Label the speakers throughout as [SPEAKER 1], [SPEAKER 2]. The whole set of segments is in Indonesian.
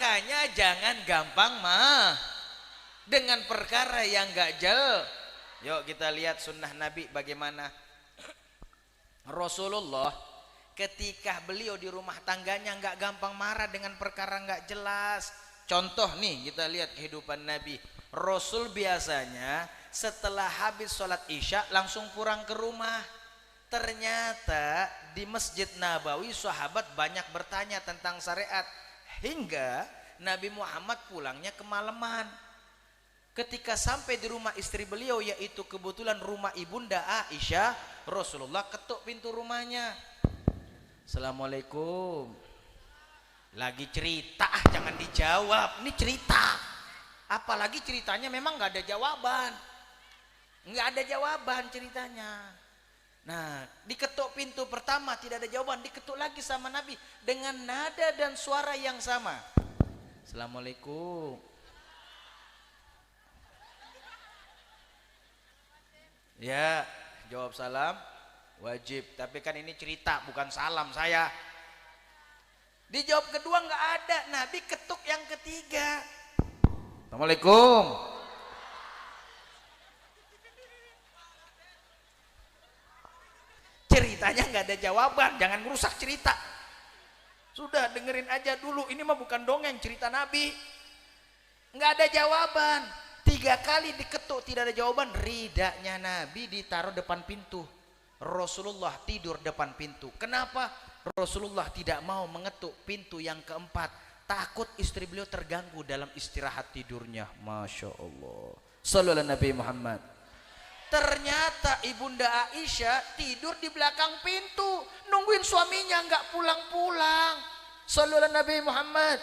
[SPEAKER 1] Makanya jangan gampang dengan perkara yang gak jel. Yuk kita lihat sunnah Nabi bagaimana Rasulullah ketika beliau di rumah tangganya nggak gampang marah dengan perkara nggak jelas. Contoh nih kita lihat kehidupan Nabi. Rasul biasanya setelah habis sholat isya langsung pulang ke rumah. Ternyata di Masjid Nabawi sahabat banyak bertanya tentang syariat hingga Nabi Muhammad pulangnya kemalaman. Ketika sampai di rumah istri beliau, yaitu kebetulan rumah ibunda Aisyah, Rasulullah ketuk pintu rumahnya. Assalamualaikum. Lagi cerita, jangan dijawab. Ini cerita. Apalagi ceritanya memang nggak ada jawaban. Nggak ada jawaban ceritanya. Nah, diketuk pintu pertama tidak ada jawaban, diketuk lagi sama Nabi dengan nada dan suara yang sama. Assalamualaikum. Ya, jawab salam wajib. Tapi kan ini cerita bukan salam saya. Dijawab kedua nggak ada. Nabi ketuk yang ketiga. Assalamualaikum. Ceritanya nggak ada jawaban. Jangan merusak cerita. Sudah dengerin aja dulu. Ini mah bukan dongeng, cerita Nabi. Nggak ada jawaban. 3 kali diketuk tidak ada jawaban. Ridanya Nabi ditaruh depan pintu. Rasulullah tidur depan pintu. Kenapa? Rasulullah tidak mau mengetuk pintu yang keempat. Takut istri beliau terganggu dalam istirahat tidurnya. Masya Allah. Sallallahu Nabi Muhammad. Ternyata ibunda Aisyah tidur di belakang pintu, nungguin suaminya nggak pulang-pulang. Sallallahu Nabi Muhammad.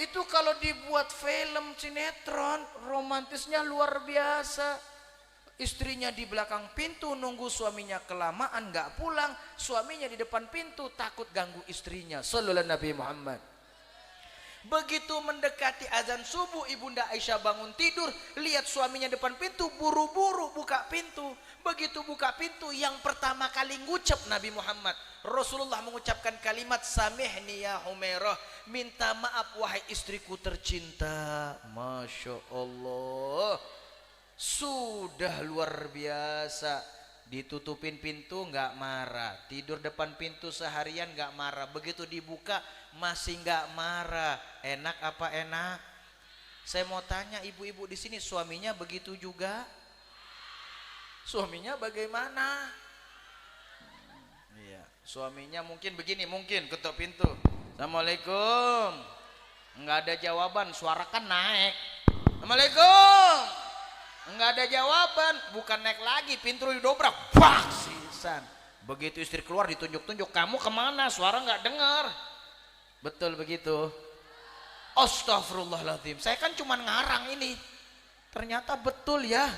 [SPEAKER 1] Itu kalau dibuat film sinetron romantisnya luar biasa. Istrinya di belakang pintu nunggu suaminya kelamaan nggak pulang, suaminya di depan pintu takut ganggu istrinya. Sallallahu Nabi Muhammad. Begitu mendekati azan subuh, ibunda Aisyah bangun tidur, lihat suaminya depan pintu, buru-buru buka pintu. Begitu buka pintu, yang pertama kali ngucap Nabi Muhammad, Rasulullah mengucapkan kalimat samihni ya Humairah, minta maaf wahai istriku tercinta. Masya Allah. Sudah luar biasa. Ditutupin pintu nggak marah, tidur depan pintu seharian nggak marah, begitu dibuka masih nggak marah. Enak apa enak? Saya mau tanya ibu-ibu di sini, suaminya begitu juga? Suaminya bagaimana? Iya, suaminya mungkin begini, mungkin ketuk pintu, Assalamualaikum, nggak ada jawaban, suara kan naik, Assalamualaikum. Enggak ada jawaban, bukan naik lagi, pintu didobrak, bak, sisan. Begitu istri keluar ditunjuk-tunjuk, kamu kemana? Suara nggak dengar. Betul begitu. Astagfirullahaladzim, saya kan cuma ngarang ini. Ternyata betul ya.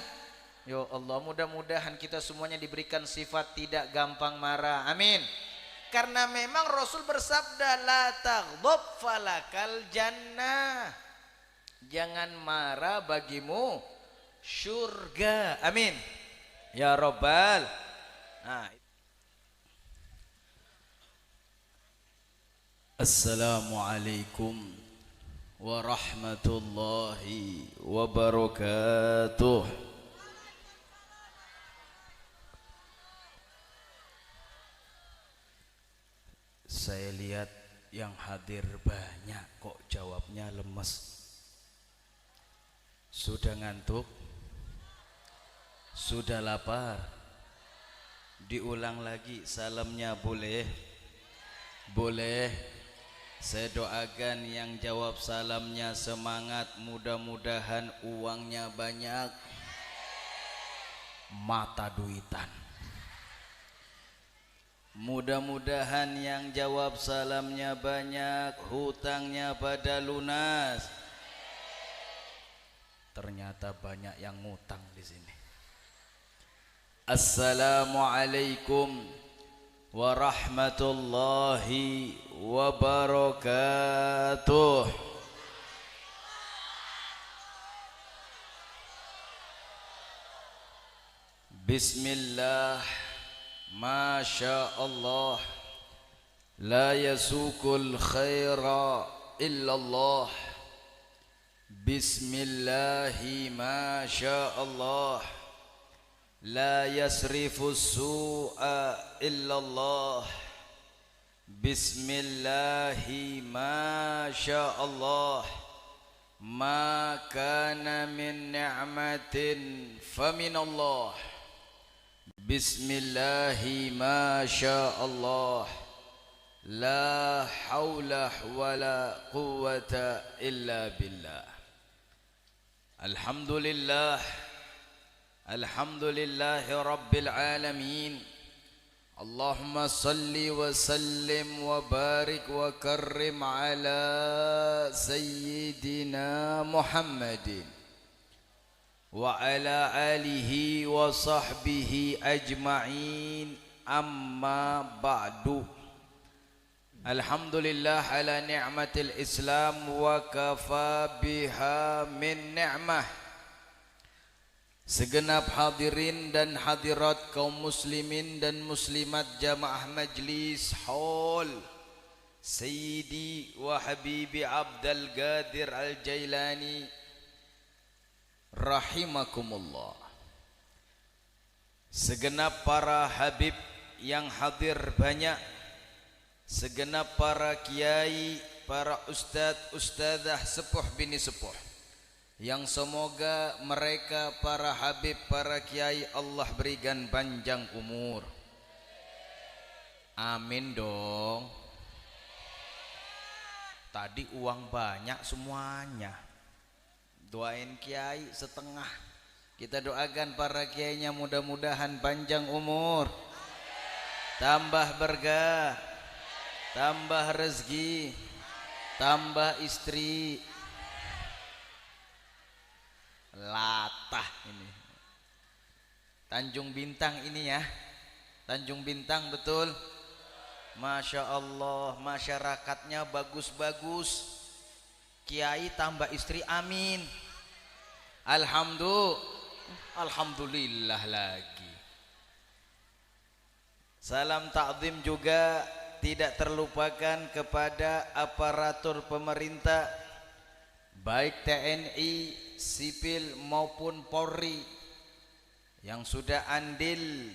[SPEAKER 1] Ya Allah, mudah-mudahan kita semuanya diberikan sifat tidak gampang marah. Amin. Karena memang Rasul bersabda, la taghdab falakal jannah. Jangan marah bagimu surga. Amin ya Rabbal. Nah. Assalamualaikum warahmatullahi wabarakatuh. Saya lihat yang hadir banyak kok jawabnya lemes. Sudah ngantuk? Sudah lapar? Diulang lagi salamnya boleh? Boleh. Saya doakan yang jawab salamnya semangat, mudah-mudahan uangnya banyak, mata duitan. Mudah-mudahan yang jawab salamnya banyak, hutangnya pada lunas. Ternyata banyak yang ngutang di sini. Assalamualaikum warahmatullahi wabarakatuh. Bismillah, masya Allah, la yasukul khaira
[SPEAKER 2] illallah. Bismillahi ma sya Allah. La yasrifu su'a illallah. Bismillahi ma sya Allah. Ma kana min ni'matin faminallah. Bismillahi ma sya Allah. La hawla wala quwwata illa billah. Alhamdulillah. Alhamdulillahi rabbil alamin. Allahumma salli wa sallim wa barik wa karrim ala sayyidina Muhammadin wa ala alihi wa sahbihi ajma'in, amma ba'du. Alhamdulillah ala ni'matil Islam wa kafa biha min ni'mah. Segenap hadirin dan hadirat kaum muslimin dan muslimat jamaah majlis haul Sayyidi wa Habibi Abdul Qadir Al-Jailani rahimakumullah. Segenap para habib yang hadir banyak, segenap para kiai, para ustadz-ustadzah, sepuh bini sepuh, yang semoga mereka para habib, para kiai Allah berikan panjang umur. Amin dong. Tadi uang banyak semuanya. Doain kiai setengah. Kita doakan para kiainya mudah-mudahan panjang umur, tambah berkah, tambah rezeki, tambah istri. Latah ini Tanjung Bintang ini ya, Tanjung Bintang betul. Masya Allah, masyarakatnya bagus-bagus. Kiai tambah istri, amin. Alhamdulillah lagi. Salam takzim juga tidak terlupakan kepada aparatur pemerintah, baik TNI, sipil maupun Polri, yang sudah andil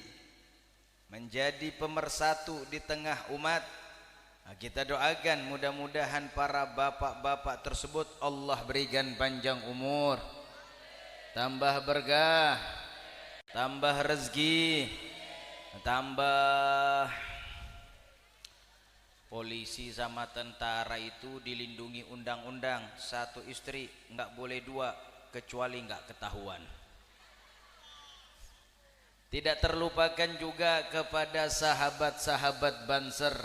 [SPEAKER 2] menjadi pemersatu di tengah umat. Kita doakan mudah-mudahan para bapak-bapak tersebut Allah berikan panjang umur, tambah berkah, tambah rezeki, tambah. Polisi sama tentara itu dilindungi undang-undang, satu istri, nggak boleh dua kecuali nggak ketahuan. Tidak terlupakan juga kepada sahabat-sahabat Banser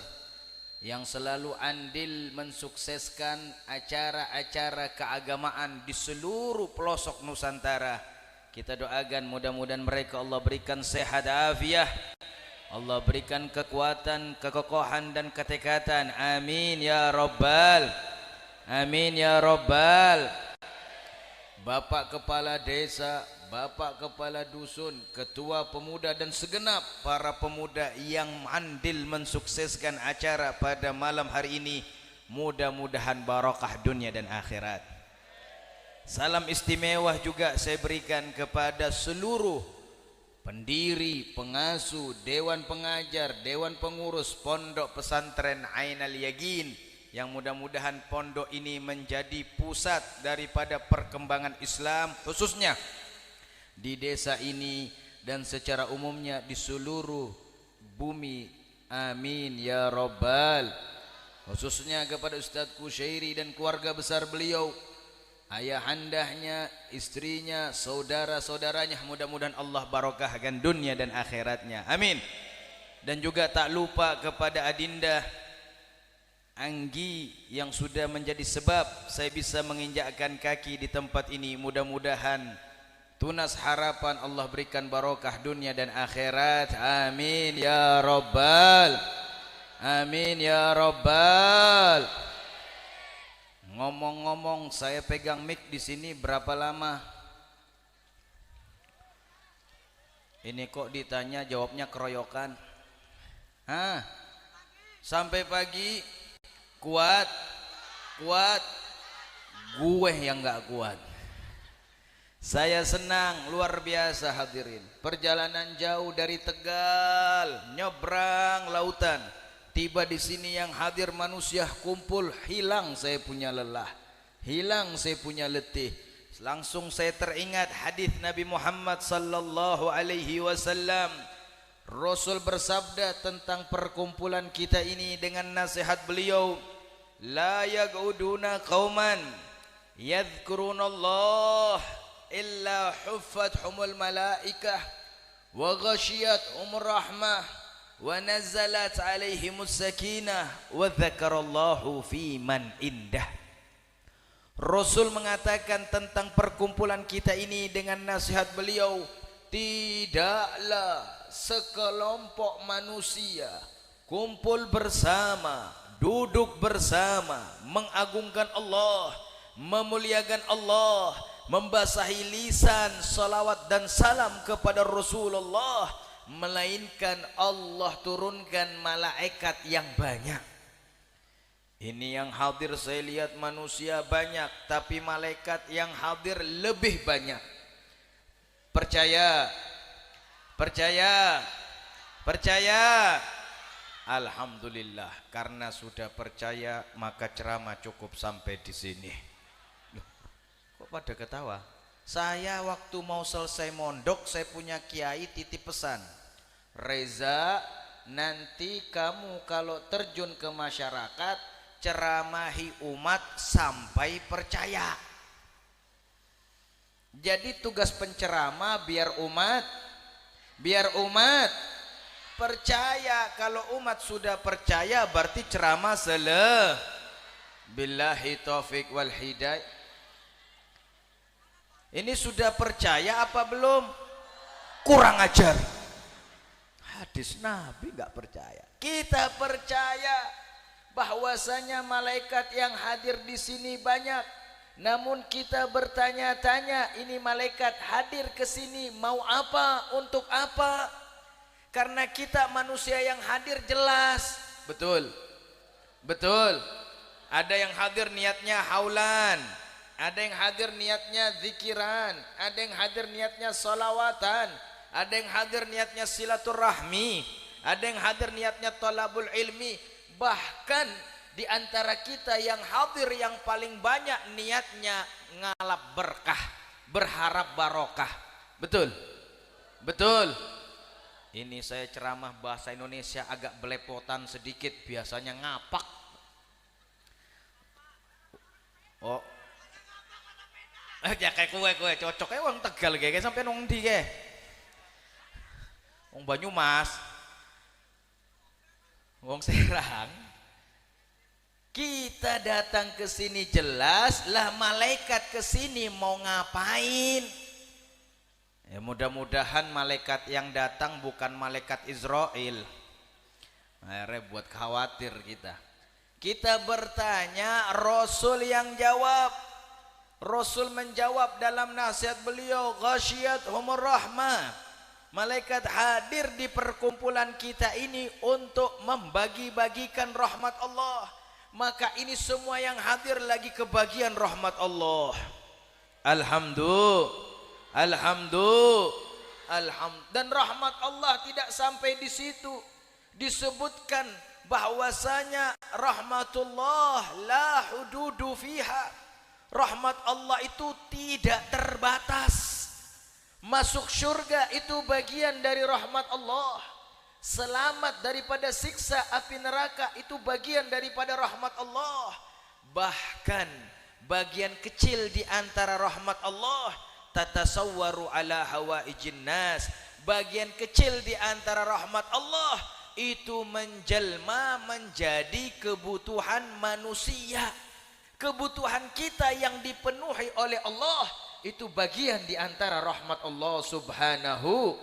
[SPEAKER 2] yang selalu andil mensukseskan acara-acara keagamaan di seluruh pelosok Nusantara. Kita doakan mudah-mudahan mereka Allah berikan sehat afiah, Allah berikan kekuatan, kekokohan dan ketekatan. Amin ya rabbal, amin ya rabbal. Bapak kepala desa, bapak kepala dusun, ketua pemuda dan segenap para pemuda yang andil mensukseskan acara pada malam hari ini, mudah-mudahan barokah dunia dan akhirat. Salam istimewa juga saya berikan kepada seluruh pendiri, pengasuh, dewan pengajar, dewan pengurus pondok pesantren Ainal Yaqin, yang mudah-mudahan pondok ini menjadi pusat daripada perkembangan Islam, khususnya di desa ini dan secara umumnya di seluruh bumi. Amin ya rabbal. Khususnya kepada Ustadz Kusyairi dan keluarga besar beliau, ayahandahnya, istrinya, saudara-saudaranya, mudah-mudahan Allah barokahkan dunia dan akhiratnya. Amin. Dan juga tak lupa kepada Adinda Anggi yang sudah menjadi sebab saya bisa menginjakkan kaki di tempat ini. Mudah-mudahan tunas harapan Allah berikan barokah dunia dan akhirat. Amin ya rabbal, amin ya rabbal. Ngomong-ngomong, saya pegang mic di sini berapa lama? Ini kok ditanya jawabnya keroyokan. Sampai pagi. Kuat, kuat, gue yang nggak kuat. Saya senang luar biasa hadirin. Perjalanan jauh dari Tegal, nyebrang lautan, tiba di sini yang hadir manusia kumpul, hilang saya punya lelah, hilang saya punya letih. Langsung saya teringat hadis Nabi Muhammad sallallahu alaihi wasallam. Rasul bersabda tentang perkumpulan kita ini dengan nasihat beliau, la yaquduna qauman yadhkurunallah illa huffathumul malaikah wa ghashiyathumur rahmah wa nazalat alaihimus sakinah wa dzakarallahu fi man indah. Rasul mengatakan tentang perkumpulan kita ini dengan nasihat beliau, tidaklah sekelompok manusia kumpul bersama, duduk bersama, mengagungkan Allah, memuliakan Allah, membasahi lisan salawat dan salam kepada Rasulullah, melainkan Allah turunkan malaikat yang banyak. Ini yang hadir saya lihat manusia banyak, tapi malaikat yang hadir lebih banyak. Percaya, percaya, percaya. Alhamdulillah, karena sudah percaya maka ceramah cukup sampai di sini. Loh, kok pada ketawa? Saya waktu mau selesai mondok, saya punya kiai titip pesan, Reza, nanti kamu kalau terjun ke masyarakat ceramahi umat sampai percaya. Jadi tugas penceramah biar umat percaya. Kalau umat sudah percaya berarti ceramah selesai. Billahi taufik wal hidayah. Ini sudah percaya apa belum? Kurang ajar. Hadis Nabi nggak percaya. Kita percaya bahwasanya malaikat yang hadir di sini banyak. Namun kita bertanya-tanya, ini malaikat hadir ke sini mau apa? Untuk apa? Karena kita manusia yang hadir jelas. Betul. Betul. Ada yang hadir niatnya haulan, ada yang hadir niatnya zikiran, ada yang hadir niatnya salawatan, ada yang hadir niatnya silaturahmi, ada yang hadir niatnya talabul ilmi. Bahkan di antara kita yang hadir yang paling banyak niatnya ngalap berkah, berharap barokah. Betul? Betul? Ini saya ceramah bahasa Indonesia agak belepotan sedikit, biasanya ngapak. Oh, ya kayak kue cocoknya orang Tegal kayak sampai nong di kayak wong Banyumas, wong Serang. Kita datang ke sini jelas lah, malaikat ke sini mau ngapain? Ya mudah-mudahan malaikat yang datang bukan malaikat Israel. Akhirnya buat khawatir kita. Kita bertanya, Rasul yang jawab. Rasul menjawab dalam nasihat beliau, ghasyiyatuhumur rahmah. Malaikat hadir di perkumpulan kita ini untuk membagi-bagikan rahmat Allah. Maka ini semua yang hadir lagi kebagian rahmat Allah. Dan rahmat Allah tidak sampai di situ. Disebutkan bahwasanya rahmatullah la hududu fiha. Rahmat Allah itu tidak terbatas. Masuk surga itu bagian dari rahmat Allah. Selamat daripada siksa api neraka itu bagian daripada rahmat Allah. Bahkan bagian kecil di antara rahmat Allah, tatasawwaru ala hawaijin nas. Bagian kecil di antara rahmat Allah itu menjelma menjadi kebutuhan manusia. Kebutuhan kita yang dipenuhi oleh Allah itu bagian di antara rahmat Allah subhanahu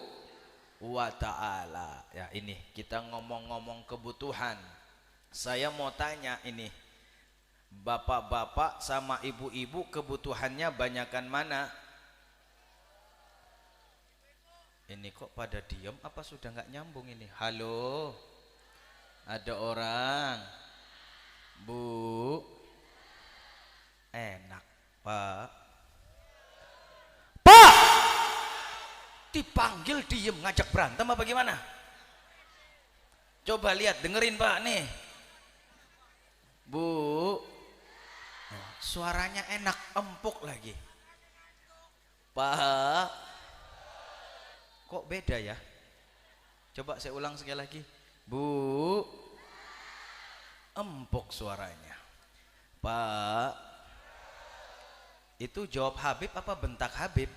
[SPEAKER 2] wa ta'ala. Ya ini kita ngomong-ngomong kebutuhan. Saya mau tanya ini, bapak-bapak sama ibu-ibu kebutuhannya banyakan mana? Ini kok pada diem apa sudah nggak nyambung ini? Halo, ada orang? Bu,
[SPEAKER 1] Enak, Pak. Pak! Dipanggil diem ngajak berantem apa gimana? Coba lihat, dengerin Pak nih. Bu, suaranya enak, empuk lagi. Pak, kok beda ya? Coba saya ulang sekali lagi. Bu, empuk suaranya. Pak, itu jawab Habib apa bentak Habib?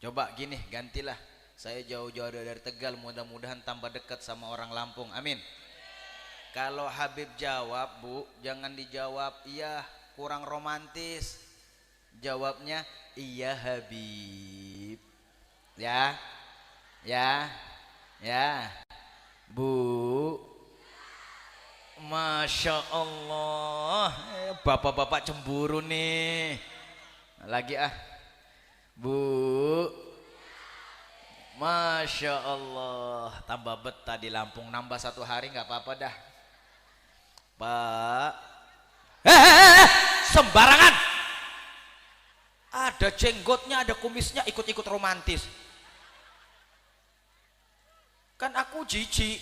[SPEAKER 1] Coba gini, gantilah. Saya jauh-jauh dari Tegal, mudah-mudahan tambah dekat sama orang Lampung. Amin. Kalau Habib jawab, Bu, jangan dijawab iya, kurang romantis. Jawabnya iya Habib. Ya. Ya. Ya. Bu. Masya Allah. Bapak-bapak cemburu nih. Lagi ah. Bu. Masya Allah. Tambah betah di Lampung. Nambah 1 hari nggak apa-apa dah. Pak. Sembarangan. Ada jenggotnya, ada kumisnya, ikut-ikut romantis. Kan aku jijik.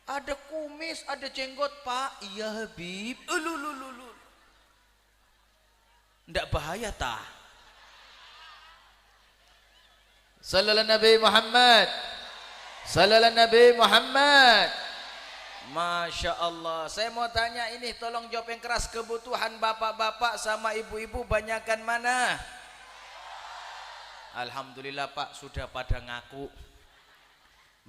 [SPEAKER 1] Ada kumis, ada jenggot, Pak. Iya Habib. Nggak bahaya tah? Sallallahu Nabi Muhammad. Sallallahu Nabi Muhammad. Masya Allah. Saya mau tanya ini, tolong jawab yang keras. Kebutuhan bapak-bapak sama ibu-ibu banyakan mana? Alhamdulillah Pak, sudah pada ngaku.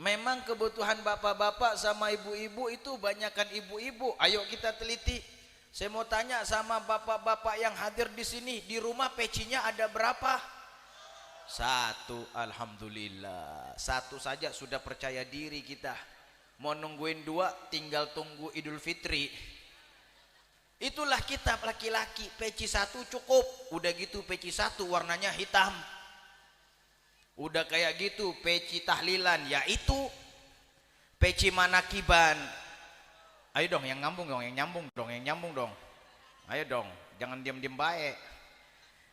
[SPEAKER 1] Memang kebutuhan bapak-bapak sama ibu-ibu itu banyakan ibu-ibu. Ayo kita teliti. Saya mau tanya sama bapak-bapak yang hadir di sini, di rumah pecinya ada berapa? 1. Alhamdulillah. 1 saja sudah percaya diri kita. Mau nungguin 2, tinggal tunggu Idul Fitri. Itulah kita laki-laki, peci 1 cukup. Udah gitu peci 1 warnanya hitam. Udah kayak gitu peci tahlilan, yaitu peci manakiban. Ayo dong yang nyambung dong, yang nyambung dong, yang nyambung dong. Ayo dong, jangan diam-diam baik.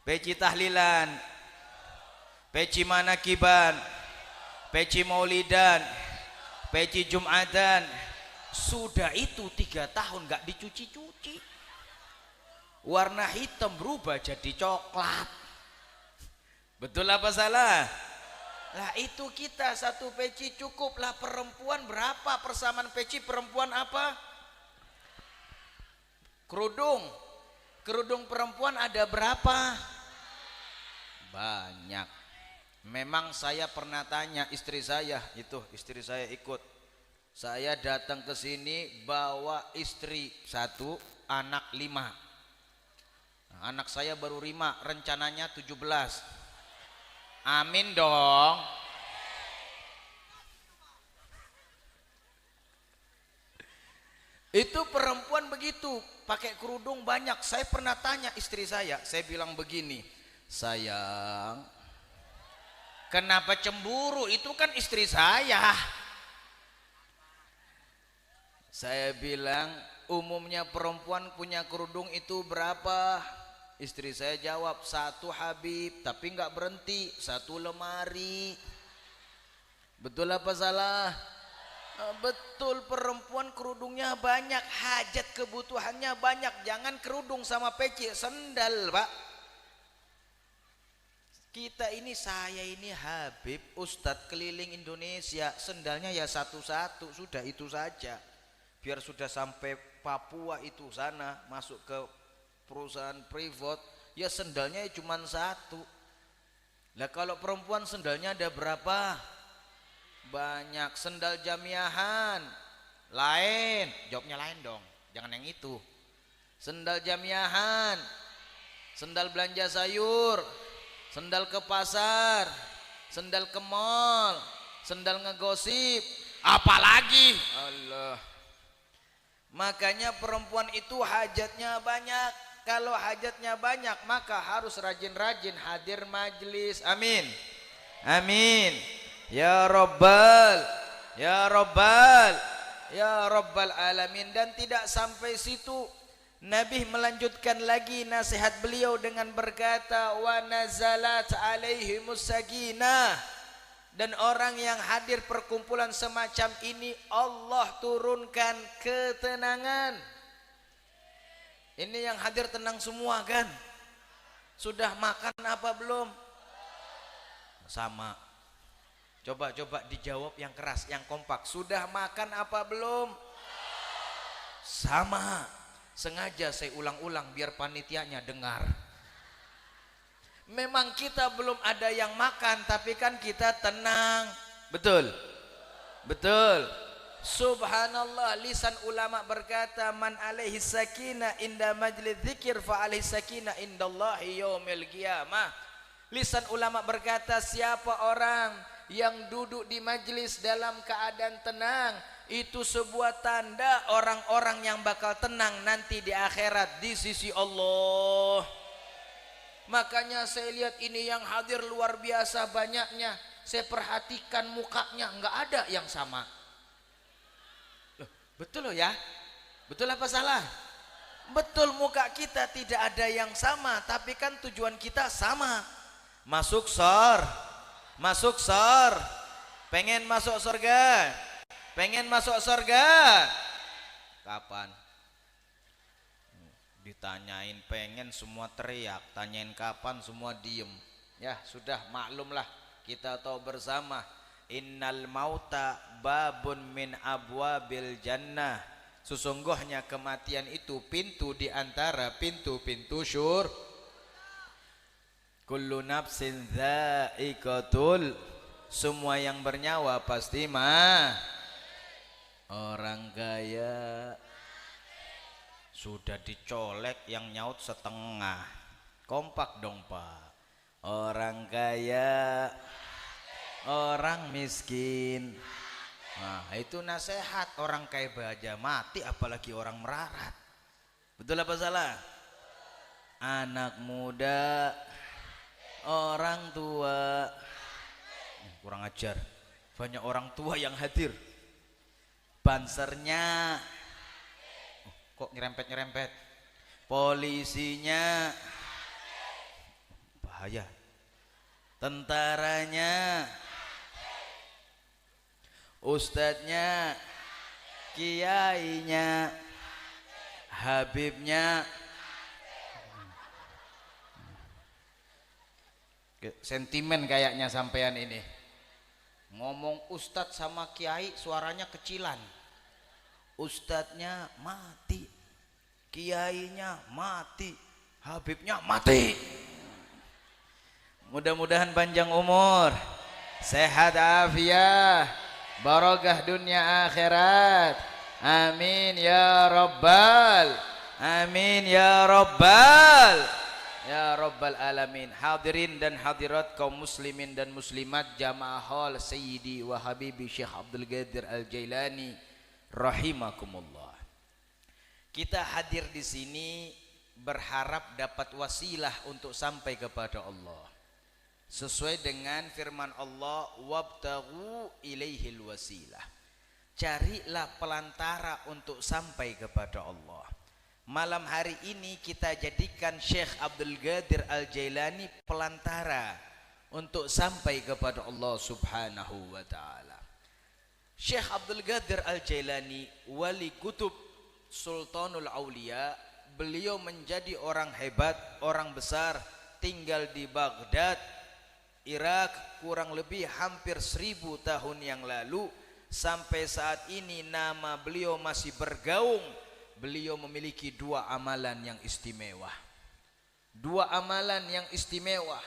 [SPEAKER 1] Peci tahlilan, peci manakiban, peci maulidan, peci jumatan. Sudah itu 3 tahun nggak dicuci-cuci. Warna hitam berubah jadi coklat. Betul apa salah? Lah itu kita 1 peci cukup. Lah perempuan berapa persamaan peci perempuan apa? Kerudung. Kerudung perempuan ada berapa? Banyak. Memang saya pernah tanya istri saya, itu istri saya ikut. Saya datang ke sini bawa istri 1, anak 5. Nah, anak saya baru 5, rencananya 17. Amin dong. Itu perempuan begitu, pakai kerudung banyak. Saya pernah tanya istri saya bilang begini, sayang, kenapa cemburu? Itu kan istri saya. Saya bilang, umumnya perempuan punya kerudung itu berapa? Istri saya jawab 1 Habib, tapi nggak berhenti, 1 lemari. Betul apa salah? Betul, perempuan kerudungnya banyak, hajat kebutuhannya banyak. Jangan kerudung sama peci, sendal Pak. Kita ini, saya ini Habib, Ustadz keliling Indonesia, sendalnya ya 1-1, sudah itu saja. Biar sudah sampai Papua itu sana, masuk ke perusahaan privat, ya sendalnya cuma 1. Lah kalau perempuan sendalnya ada berapa? Banyak. Sendal jamiahan lain, jawabnya lain dong, jangan yang itu. Sendal jamiahan, sendal belanja sayur, sendal ke pasar, sendal ke mall, sendal ngegosip, apalagi Allah. Makanya perempuan itu hajatnya banyak. Kalau hajatnya banyak, maka harus rajin-rajin hadir majelis. Amin. Amin. Ya Rabbal, ya Rabbal, ya Rabbal alamin. Dan tidak sampai situ,
[SPEAKER 2] Nabi melanjutkan lagi nasihat beliau dengan berkata, wa nazalat alaihimus sakinah, dan orang yang hadir perkumpulan semacam ini Allah turunkan ketenangan. Ini yang hadir tenang semua kan? Sudah makan apa belum? Sama. Coba dijawab yang keras, yang kompak. Sudah makan apa belum? Sama. Sengaja saya ulang-ulang biar panitianya dengar. Memang kita belum ada yang makan, tapi kan kita tenang. Betul? Betul. Subhanallah, lisan ulama berkata, man alaihi sakinah inda majlis dzikir fa alaihi sakinah indallahi yaumil qiyamah. Lisan ulama berkata, siapa orang yang duduk di majlis dalam keadaan tenang, itu sebuah tanda orang-orang yang bakal tenang nanti di akhirat di sisi Allah. Makanya saya lihat ini yang hadir luar biasa banyaknya. Saya perhatikan mukanya nggak ada yang sama. Loh, betul loh ya? Betul apa salah? Betul, muka kita tidak ada yang sama, tapi kan tujuan kita sama. Masuk sor. Masuk sor. Pengen masuk surga. Pengen masuk surga. Kapan? Ditanyain pengen semua teriak, tanyain kapan semua diem. Ya sudah maklumlah, kita tahu bersama, innal mauta babun min abwabil jannah. Sesungguhnya kematian itu pintu di antara pintu-pintu syur. Kullu nafsin dha'iqatul, semua yang bernyawa pasti mah. Orang kaya sudah dicolek, yang nyaut setengah. Kompak dong Pak. Orang kaya, orang miskin. Nah itu nasihat. Orang kaya bahagia mati, apalagi orang melarat. Betul apa salah? Anak muda, orang tua. Kurang ajar, banyak orang tua yang hadir. Bansernya kok nyerempet-nyerempet, polisinya bahaya, tentaranya, ustadznya, kiainya, habibnya. Sentimen kayaknya sampean ini ngomong ustadz sama kiai suaranya kecilan. Ustadznya mati, kiainya mati, habibnya mati. Mudah-mudahan panjang umur, sehat afiat, barokah dunia akhirat. Amin ya rabbal, amin ya rabbal, ya rabbal alamin. Hadirin dan hadirat kaum muslimin dan muslimat jamaah hall Sayyidi wa Habibi Syekh Abdul Qadir Al-Jailani rahimakumullah. Kita hadir di sini berharap dapat wasilah untuk sampai kepada Allah. Sesuai dengan firman Allah, wabtaghu ilaihil wasilah. Carilah pelantara untuk sampai kepada Allah. Malam hari ini kita jadikan Syekh Abdul Qadir Al-Jailani pelantara untuk sampai kepada Allah Subhanahu wa taala. Syekh Abdul Qadir Al-Jailani wali kutub Sultanul Aulia. Beliau menjadi orang hebat, orang besar, tinggal di Baghdad, Irak kurang lebih hampir 1000 tahun yang lalu. Sampai saat ini nama beliau masih bergaung. Beliau memiliki 2 amalan yang istimewa. 2 amalan yang istimewa.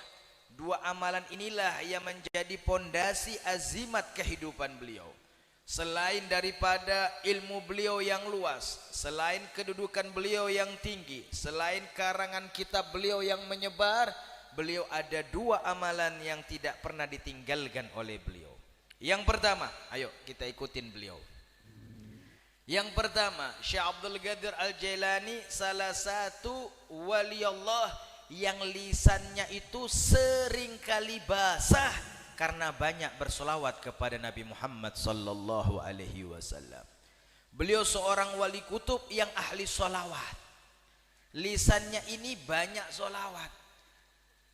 [SPEAKER 2] 2 amalan inilah yang menjadi pondasi azimat kehidupan beliau. Selain daripada ilmu beliau yang luas, selain kedudukan beliau yang tinggi, selain karangan kitab beliau yang menyebar, beliau ada 2 amalan yang tidak pernah ditinggalkan oleh beliau. Yang pertama, ayo kita ikutin beliau. Yang pertama, Syekh Abdul Qadir Al-Jailani salah satu wali Allah yang lisannya itu seringkali basah karena banyak bersolawat kepada Nabi Muhammad sallallahu alaihi wasallam. Beliau seorang wali kutub yang ahli solawat. lisannya ini banyak solawat.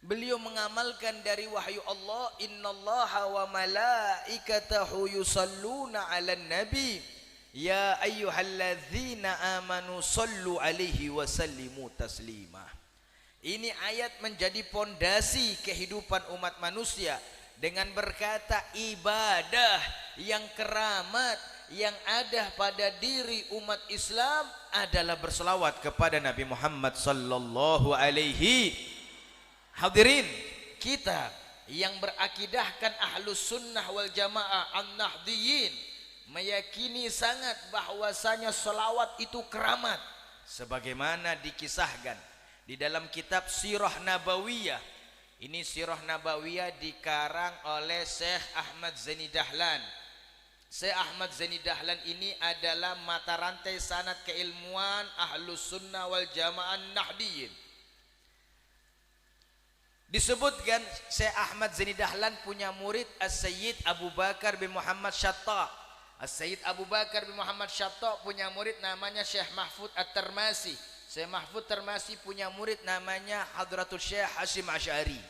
[SPEAKER 2] Beliau mengamalkan dari wahyu Allah, innallaha wa malaikatahu yusalluna 'alan nabi ya ayyuhalladzina amanu sallu alaihi wa sallimu taslima. Ini ayat menjadi pondasi kehidupan umat manusia dengan berkata ibadah yang keramat yang ada pada diri umat Islam adalah berselawat kepada Nabi Muhammad sallallahu alaihi. Hadirin, kita yang berakidahkan ahlus sunnah wal jamaah an-nahdiyyin meyakini sangat bahwasanya selawat itu keramat sebagaimana dikisahkan di dalam kitab Sirah Nabawiyah. Ini Sirah Nabawiyah dikarang oleh Syekh Ahmad Zaini Dahlan. Syekh Ahmad Zaini Dahlan ini adalah mata rantai sanad keilmuan ahlus sunnah wal jamaah an-nahdiyyin. Disebutkan Syekh Ahmad Zaini Dahlan punya murid As-Sayyid Abu Bakar bin Muhammad Syatta. As-Sayyid Abu Bakar bin Muhammad Syatta punya murid namanya Syekh Mahfud At-Tirmasi. Syekh Mahfud Tirmasi punya murid namanya Hadratul Syekh Hasyim Asy'ari.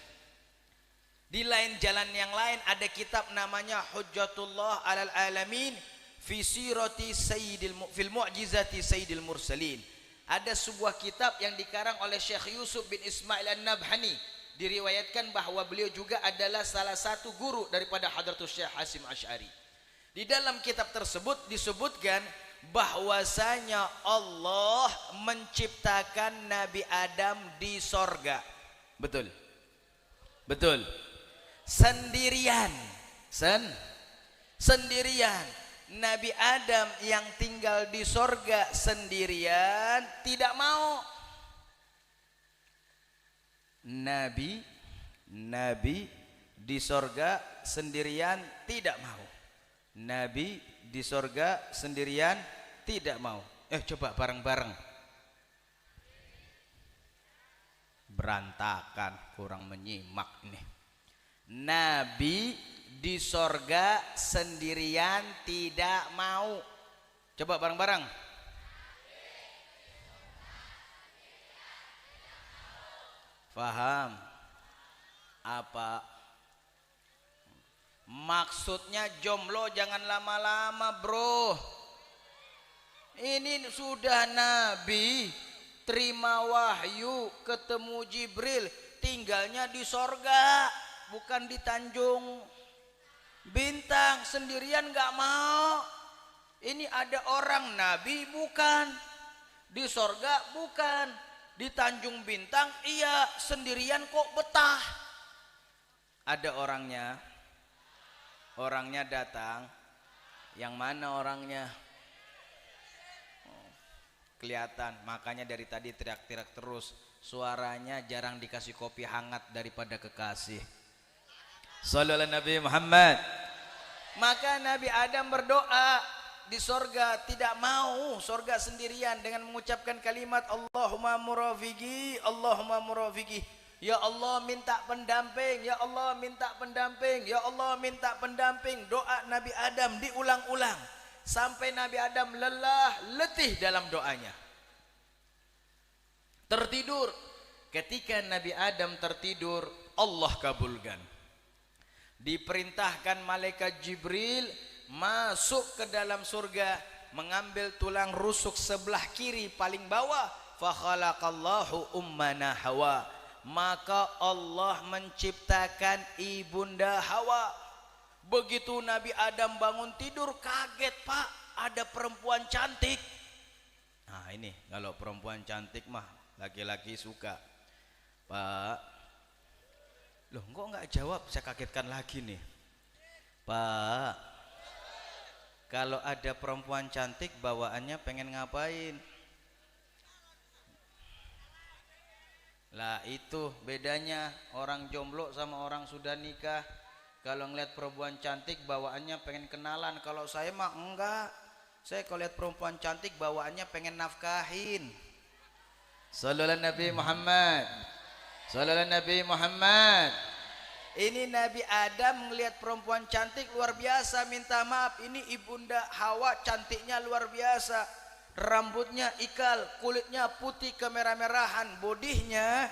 [SPEAKER 2] Di lain jalan yang lain ada kitab namanya Hujjatullah 'alal Alamin fi sirati sayyidil fil mu'jizati sayyidil mursalin. Ada sebuah kitab yang dikarang oleh Syekh Yusuf bin Ismail An-Nabhani. Diriwayatkan bahwa beliau juga adalah salah satu guru daripada Hadratul Syekh Hasyim Asy'ari. Di dalam kitab tersebut disebutkan bahwasanya Allah menciptakan Nabi Adam di sorga. Betul? Betul. Sendirian. Sendirian. Nabi Adam yang tinggal di sorga sendirian tidak mau. Nabi di sorga sendirian tidak mau. Nabi di sorga sendirian tidak mau. Coba bareng-bareng. Berantakan, kurang menyimak nih. Nabi di sorga sendirian tidak mau. Coba bareng-bareng. Faham? Apa? Maksudnya jomblo jangan lama-lama bro. Ini sudah Nabi terima wahyu ketemu Jibril, tinggalnya di sorga bukan di Tanjung Bintang. Sendirian gak mau. Ini ada orang Nabi bukan, di sorga bukan, di Tanjung Bintang iya, sendirian kok betah. Ada orangnya datang. Yang mana orangnya? Kelihatan, makanya dari tadi teriak-teriak terus. Suaranya jarang dikasih kopi hangat daripada kekasih. Sallallahu alaihi Nabi Muhammad. Maka Nabi Adam berdoa di sorga, tidak mau sorga sendirian dengan mengucapkan kalimat Allahumma murafiqi, Allahumma murafiqi. Ya Allah minta pendamping, ya Allah minta pendamping, ya Allah minta pendamping. Doa Nabi Adam diulang-ulang sampai Nabi Adam lelah, letih dalam doanya. Tertidur. Ketika Nabi Adam tertidur, Allah kabulkan. Diperintahkan malaikat Jibril masuk ke dalam surga, mengambil tulang rusuk sebelah kiri paling bawah. Fa khalaqallahu ummana Hawa. Maka Allah menciptakan ibunda Hawa. Begitu Nabi Adam bangun tidur kaget, Pak, ada perempuan cantik. Nah ini kalau perempuan cantik mah laki-laki suka. Pak, loh kok nggak jawab, saya kagetkan lagi nih. Pak, kalau ada perempuan cantik bawaannya pengen ngapain? Lah itu bedanya orang jomblo sama orang sudah nikah. Kalau ngeliat perempuan cantik bawaannya pengen kenalan. Kalau saya mah enggak. Saya kalau lihat perempuan cantik bawaannya pengen nafkahin. Sallallahu alaihi Nabi Muhammad. Sallallahu alaihi Nabi Muhammad. Ini Nabi Adam melihat perempuan cantik luar biasa, minta maaf. Ini ibunda Hawa cantiknya luar biasa. rambutnya ikal, kulitnya putih kemerah-merahan, bodinya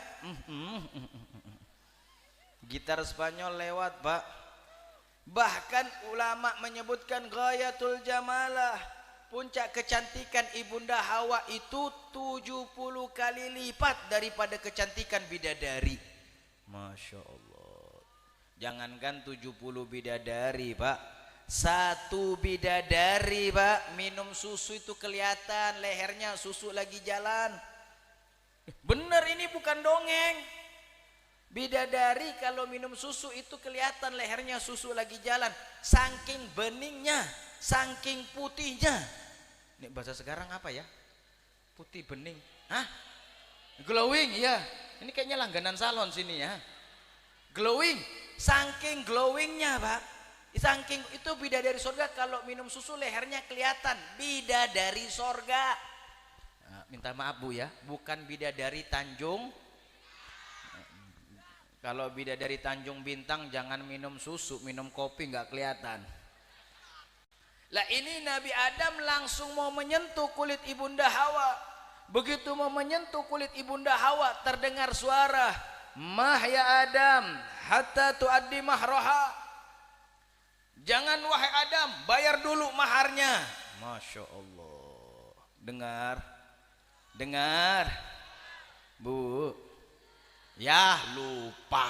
[SPEAKER 2] gitar Spanyol lewat, Pak. Bahkan ulama menyebutkan ghayatul jamalah, puncak kecantikan ibunda Hawa itu 70 kali lipat daripada kecantikan bidadari. Masya Allah. Jangankan 70 bidadari, Pak, satu bidadari, Pak, minum susu itu kelihatan lehernya susu lagi jalan. Bener, ini bukan dongeng. Bidadari kalau minum susu itu kelihatan lehernya susu lagi jalan, saking beningnya, saking putihnya. Ini bahasa sekarang apa ya? Putih bening. Hah? Glowing, ya. Ini kayaknya langganan salon sini ya. Glowing, saking glowingnya, Pak. Saking itu bidadari sorga, kalau minum susu lehernya kelihatan. Bidadari sorga. Nah, minta maaf Bu ya, bukan bidadari Tanjung. Kalau bidadari Tanjung Bintang jangan minum susu, minum kopi nggak kelihatan. Lah ini Nabi Adam langsung mau menyentuh kulit ibunda Hawa. Begitu mau menyentuh kulit ibunda Hawa, terdengar suara, "Mah ya Adam, hatta tuaddi mahroha." Jangan wahai Adam, bayar dulu maharnya. Masya Allah. Dengar, dengar, Bu. Ya lupa.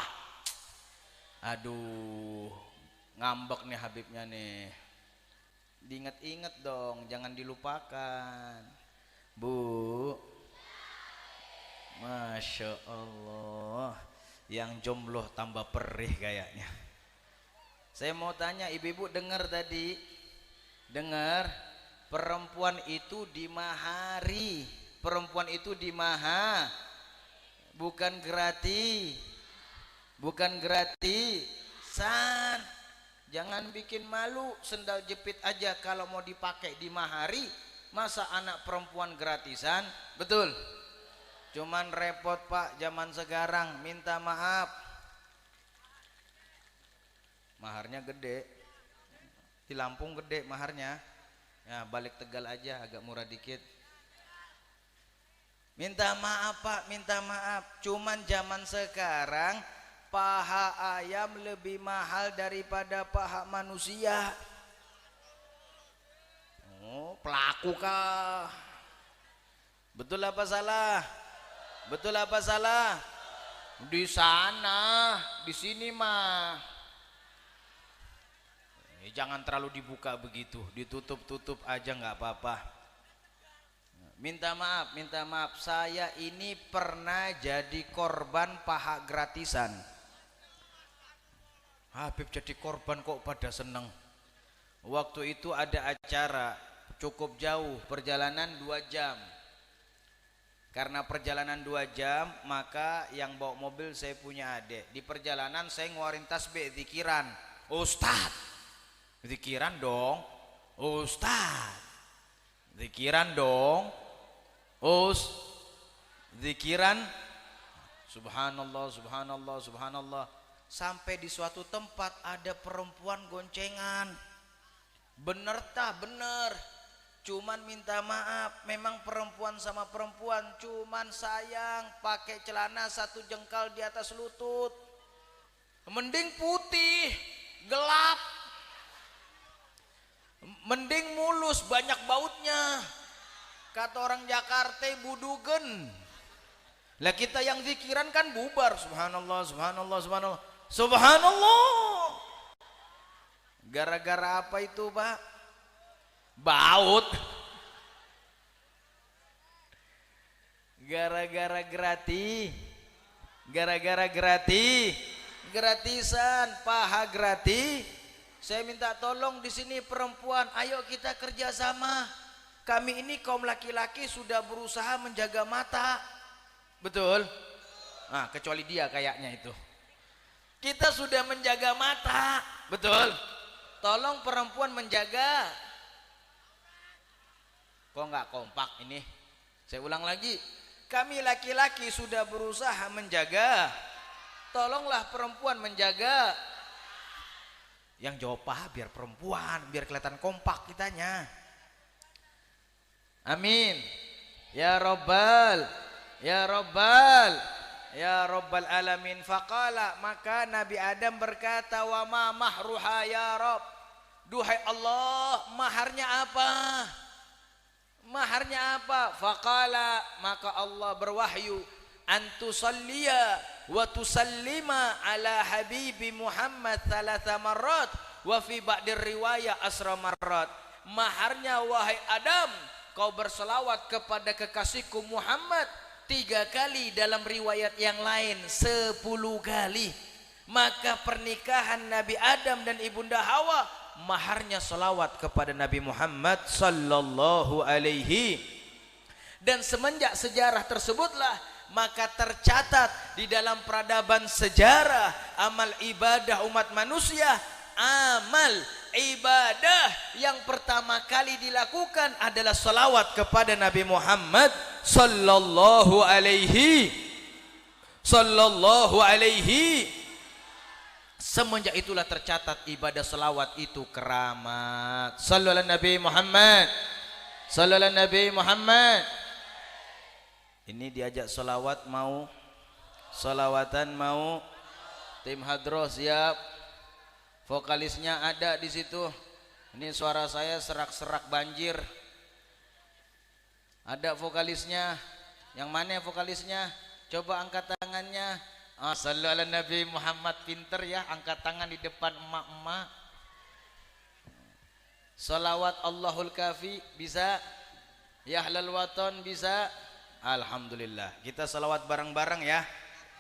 [SPEAKER 2] Aduh, ngambek nih Habibnya nih. Diingat-ingat dong, jangan dilupakan. Bu, Masya Allah, yang jomblo tambah perih kayaknya. Saya mau tanya ibu-ibu, dengar tadi, dengar, perempuan itu dimahari, perempuan itu bukan gratis, bukan gratisan. Jangan bikin malu, sendal jepit aja kalau mau dipakai dimahari, masa anak perempuan gratisan? Betul. Cuman repot Pak, zaman sekarang minta maaf, maharnya gede, di Lampung gede maharnya, ya balik Tegal aja agak murah dikit. Minta maaf Pak, minta maaf. Cuman zaman sekarang paha ayam lebih mahal daripada paha manusia. Oh, pelaku kah? Betul apa salah? Betul apa salah? Di sana, di sini mah. Jangan terlalu dibuka begitu, ditutup-tutup aja nggak apa-apa. Minta maaf, saya ini pernah jadi korban paha gratisan. Habib jadi korban kok pada seneng. Waktu itu ada acara cukup jauh, perjalanan 2 jam. Karena perjalanan 2 jam, maka yang bawa mobil saya punya adik. Di perjalanan saya ngeluarin tasbih, zikiran. Ustaz, zikiran dong. Ustaz, zikiran dong. Zikiran, subhanallah, subhanallah, subhanallah. Sampai di suatu tempat ada perempuan goncengan. Bener tah, bener. Cuman minta maaf, memang perempuan sama perempuan, cuman sayang pakai celana 1 jengkal di atas lutut. Mending putih, gelap. Mending mulus, banyak bautnya. Kata orang Jakarta budugen. Lah kita yang zikiran kan bubar, subhanallah, subhanallah, subhanallah, subhanallah. Gara-gara apa itu Pak? Baut. Gara-gara gratis. Gara-gara gratis. Gratisan, paha gratis. Saya minta tolong di sini perempuan, ayo kita kerjasama. Kami ini kaum laki-laki sudah berusaha menjaga mata. Betul? Nah, kecuali dia kayaknya itu. Kita sudah menjaga mata. Betul? Tolong perempuan menjaga. Kok nggak kompak ini? Saya ulang lagi. Kami laki-laki sudah berusaha menjaga. Tolonglah perempuan menjaga. Yang jawab paha biar perempuan, biar kelihatan kompak kitanya. Amin. Ya Rabbal alamin. Faqala, maka Nabi Adam berkata, wa ma mahruha ya Rabb. Duhai Allah, maharnya apa? Maharnya apa? Faqala, maka Allah berwahyu, antusalliya wa tusallima ala habibi Muhammad thalatha marrat wa fi ba'dir riwayah asra marrat. Maharnya wahai Adam, kau berselawat kepada kekasihku Muhammad 3 kali, dalam riwayat yang lain 10 kali. Maka pernikahan Nabi Adam dan Ibunda Hawa maharnya selawat kepada Nabi Muhammad sallallahu alaihi. Dan semenjak sejarah tersebutlah maka tercatat di dalam peradaban sejarah amal ibadah umat manusia, amal ibadah yang pertama kali dilakukan adalah selawat kepada Nabi Muhammad sallallahu alaihi. Semenjak itulah tercatat ibadah selawat itu keramat. Sallallahu Nabi Muhammad. Sallallahu Nabi Muhammad. Ini diajak selawat mau? Selawatan mau? Tim hadroh siap? Vokalisnya ada di situ. Ini suara saya serak-serak banjir. Ada vokalisnya. Yang mana vokalisnya? Coba angkat tangannya. Sallu ala Nabi Muhammad. Pinter ya, angkat tangan di depan emak-emak. Salawat Allahul Kafi bisa? Ya Ahlal Waton bisa? Alhamdulillah. Kita salawat bareng-bareng ya.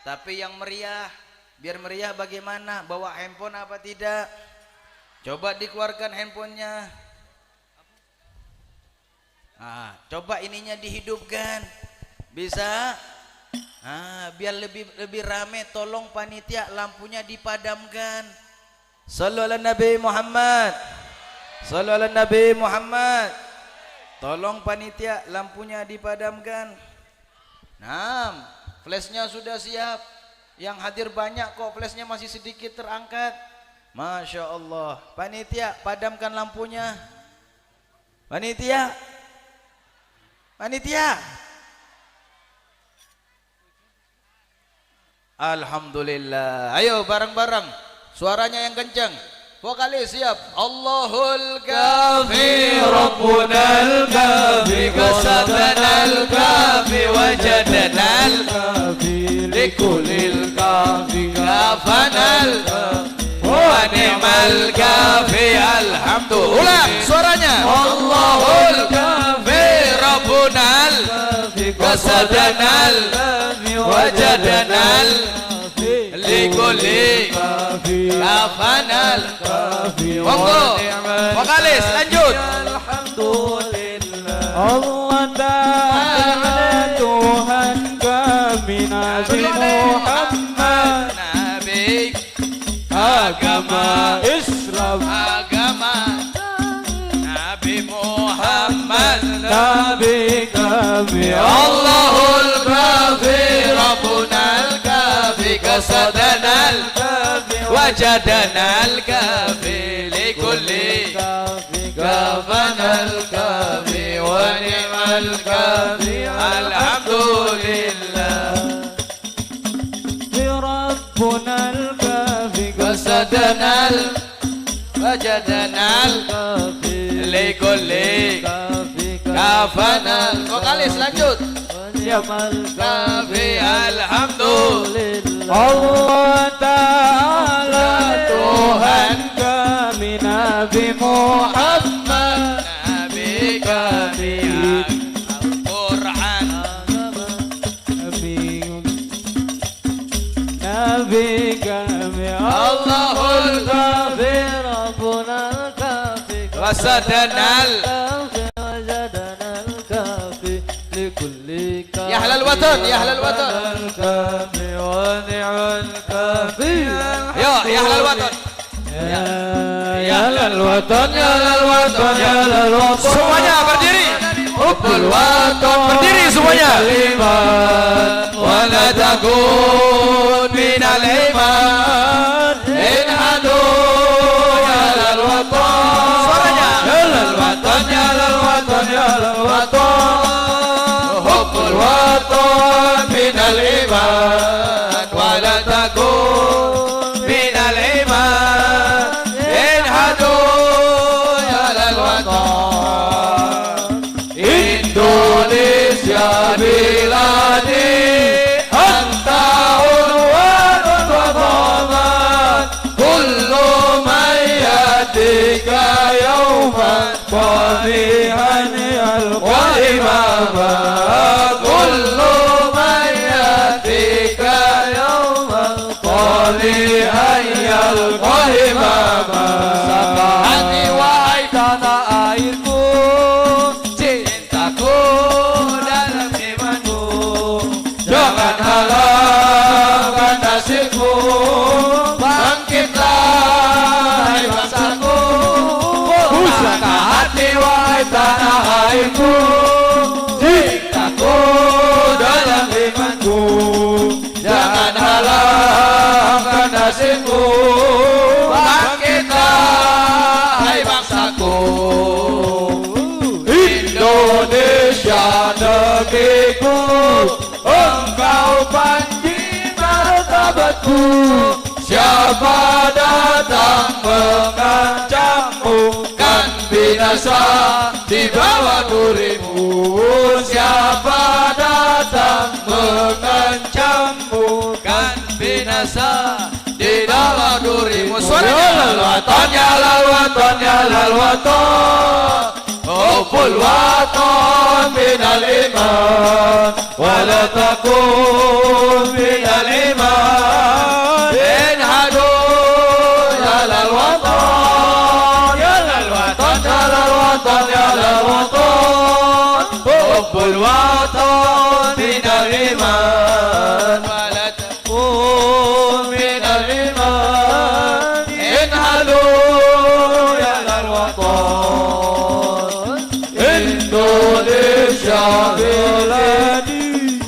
[SPEAKER 2] Tapi yang meriah, biar meriah bagaimana? Bawa handphone apa tidak? Coba dikeluarkan handphonenya. Coba ininya dihidupkan. Bisa? Biar lebih rame, tolong panitia lampunya dipadamkan. Sallu ala Nabi Muhammad. Sallu ala Nabi Muhammad. Tolong panitia lampunya dipadamkan. Flashnya sudah siap. Yang hadir banyak kok, flashnya masih sedikit terangkat. Masya Allah. Panitia padamkan lampunya. Panitia. Alhamdulillah. Ayo bareng-bareng. Suaranya yang kencang. Vokalis siap. Allahul Kafi, Rabbunal Kafi, Qasadanal Kafi, Wajadanal Kafi, Likulil Kafi, Kafanal wa ni'mal Kafi. Alhamdulillah. Ulang suaranya. Allahul Kafi, Rabbunal Kafi, Qasadanal Kafi, Wajadanal Likulil Kafanal. Monggo vokalis lanjut.
[SPEAKER 3] Alhamdulillah, Allah Ta'ala Tuhan kami, Nabi Muhammad,
[SPEAKER 2] Nabi
[SPEAKER 3] agama Islam,
[SPEAKER 2] agama Nabi Muhammad,
[SPEAKER 3] Nabi kami,
[SPEAKER 2] Allahul Kafi, Rabbunal Kafi, Qasadanal Wajadanal Kafi, Likulli Kafanal Kafi, wa ni'mal Kafi. Alhamdulillah.
[SPEAKER 3] Rabbunal Kafi,
[SPEAKER 2] Qasadanal Wajadanal Likulli Kafanal. Vokalis lanjut. Kafi. Alhamdulillah.
[SPEAKER 3] Allah Ta'ala Tuhan kami, Nabi Muhammad,
[SPEAKER 2] Nabi kami, Al-Quran,
[SPEAKER 3] Nabi kami, Allahul Kafi, Rabbunal Kafi,
[SPEAKER 2] Qasadanal
[SPEAKER 3] Kafi, likulli kafi.
[SPEAKER 2] Ya Ahlal Waton, ya Ahlal Waton.
[SPEAKER 3] Kafi wa ni'mal kafi.
[SPEAKER 2] Yo, ya Ahlal Waton.
[SPEAKER 3] Ya Ahlal Waton, ya Ahlal Waton, ya Ahlal Waton.
[SPEAKER 2] Semuanya berdiri. Hubbul Waton, berdiri semuanya. Wa la takun minal iman in hadu ya Ahlal Waton. Suaranya. Ya Ahlal Waton, ya Ahlal Waton, ya Ahlal Waton.
[SPEAKER 3] waton minal iman wala takun minal iman inhadu alal waton Indonesia biladi anta unwanun wa dhaman kullu man yatika yawman qadihan al-qimama kullu man yatika yawman qadihan al-qimama hati wahai tanah airku cintaku dalam imanku jangan halangkan nasibku bangkitlah hai bangsaku pusaka hati wahai tanah airku cintaku dalam imanku jangan halangkan nasibku bangkitlah hai bangsaku Indonesia negeriku engkau panji martabatku siapa datang mengancammu kan binasa di bawah durimu siapa datang mengancammu kan binasa di bawah durimu suaranya lalwatan ya lalwatan ya lalwatan Hubbul waton minal iman wala takun minal iman inhadu yalal waton yalal waton yalal waton yalal waton Hubbul waton minal iman wala takun minal iman inhadu yalal waton Indonesia biladi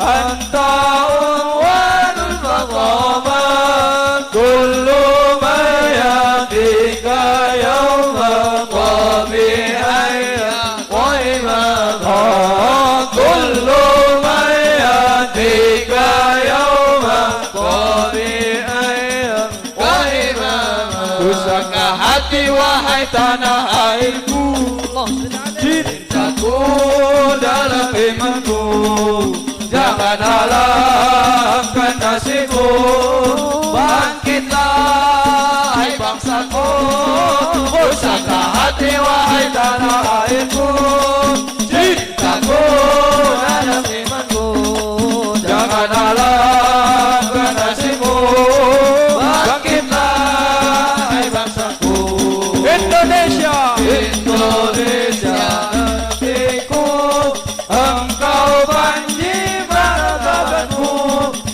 [SPEAKER 3] anta unwanul fadhaman kullu ma yatika yawma qabihan wa imama kullu ma yatika yawma qabihan wa imama pusaka hati wahai tanah airku cintaku dalam imanku jangan halangkan nasibku bangkitlah hai bangsaku pusaka hati wahai tanah airku cintaku dalam imanku jangan halangkan nasibku bangkitlah hai bangsaku Indonesia Indonesia negeriku engkau panji martabatku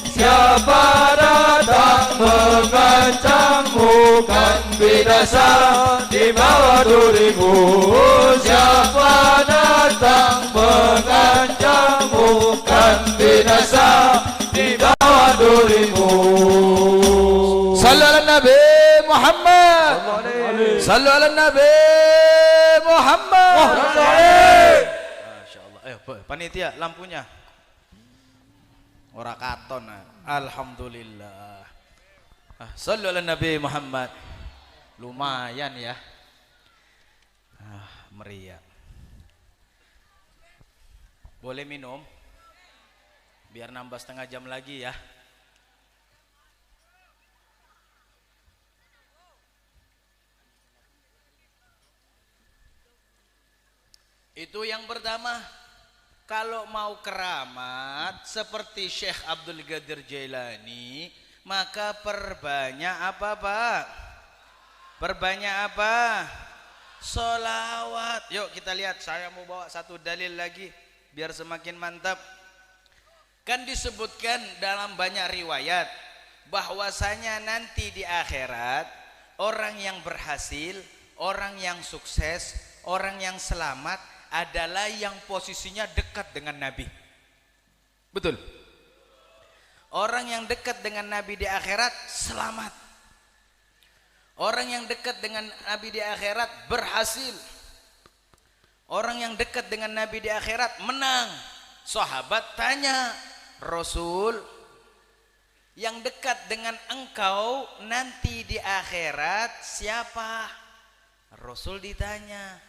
[SPEAKER 3] siapa datang mengancammu kan binasa di bawah durimu siapa datang mengancammu kan binasa di bawah durimu
[SPEAKER 2] Sallallahu Nabi Muhammad Sallu ala Nabi Muhammad. Masya Allah. Ayo panitia lampunya. Ora katon. Alhamdulillah. Sallu ala Nabi Muhammad. Lumayan ya. Meriah. Boleh minum? Biar nambah setengah jam lagi ya. Itu yang pertama. Kalau mau keramat seperti Syekh Abdul Qadir Jailani, maka perbanyak apa Pak? Perbanyak apa? Solawat. Yuk kita lihat, saya mau bawa satu dalil lagi biar semakin mantap. Kan disebutkan dalam banyak riwayat bahwasanya nanti di akhirat orang yang berhasil, orang yang sukses, orang yang selamat adalah yang posisinya dekat dengan Nabi. Betul. Orang yang dekat dengan Nabi di akhirat selamat. Orang yang dekat dengan Nabi di akhirat berhasil. Orang yang dekat dengan Nabi di akhirat menang. Sahabat tanya, Rasul, yang dekat dengan engkau nanti di akhirat siapa? Rasul ditanya.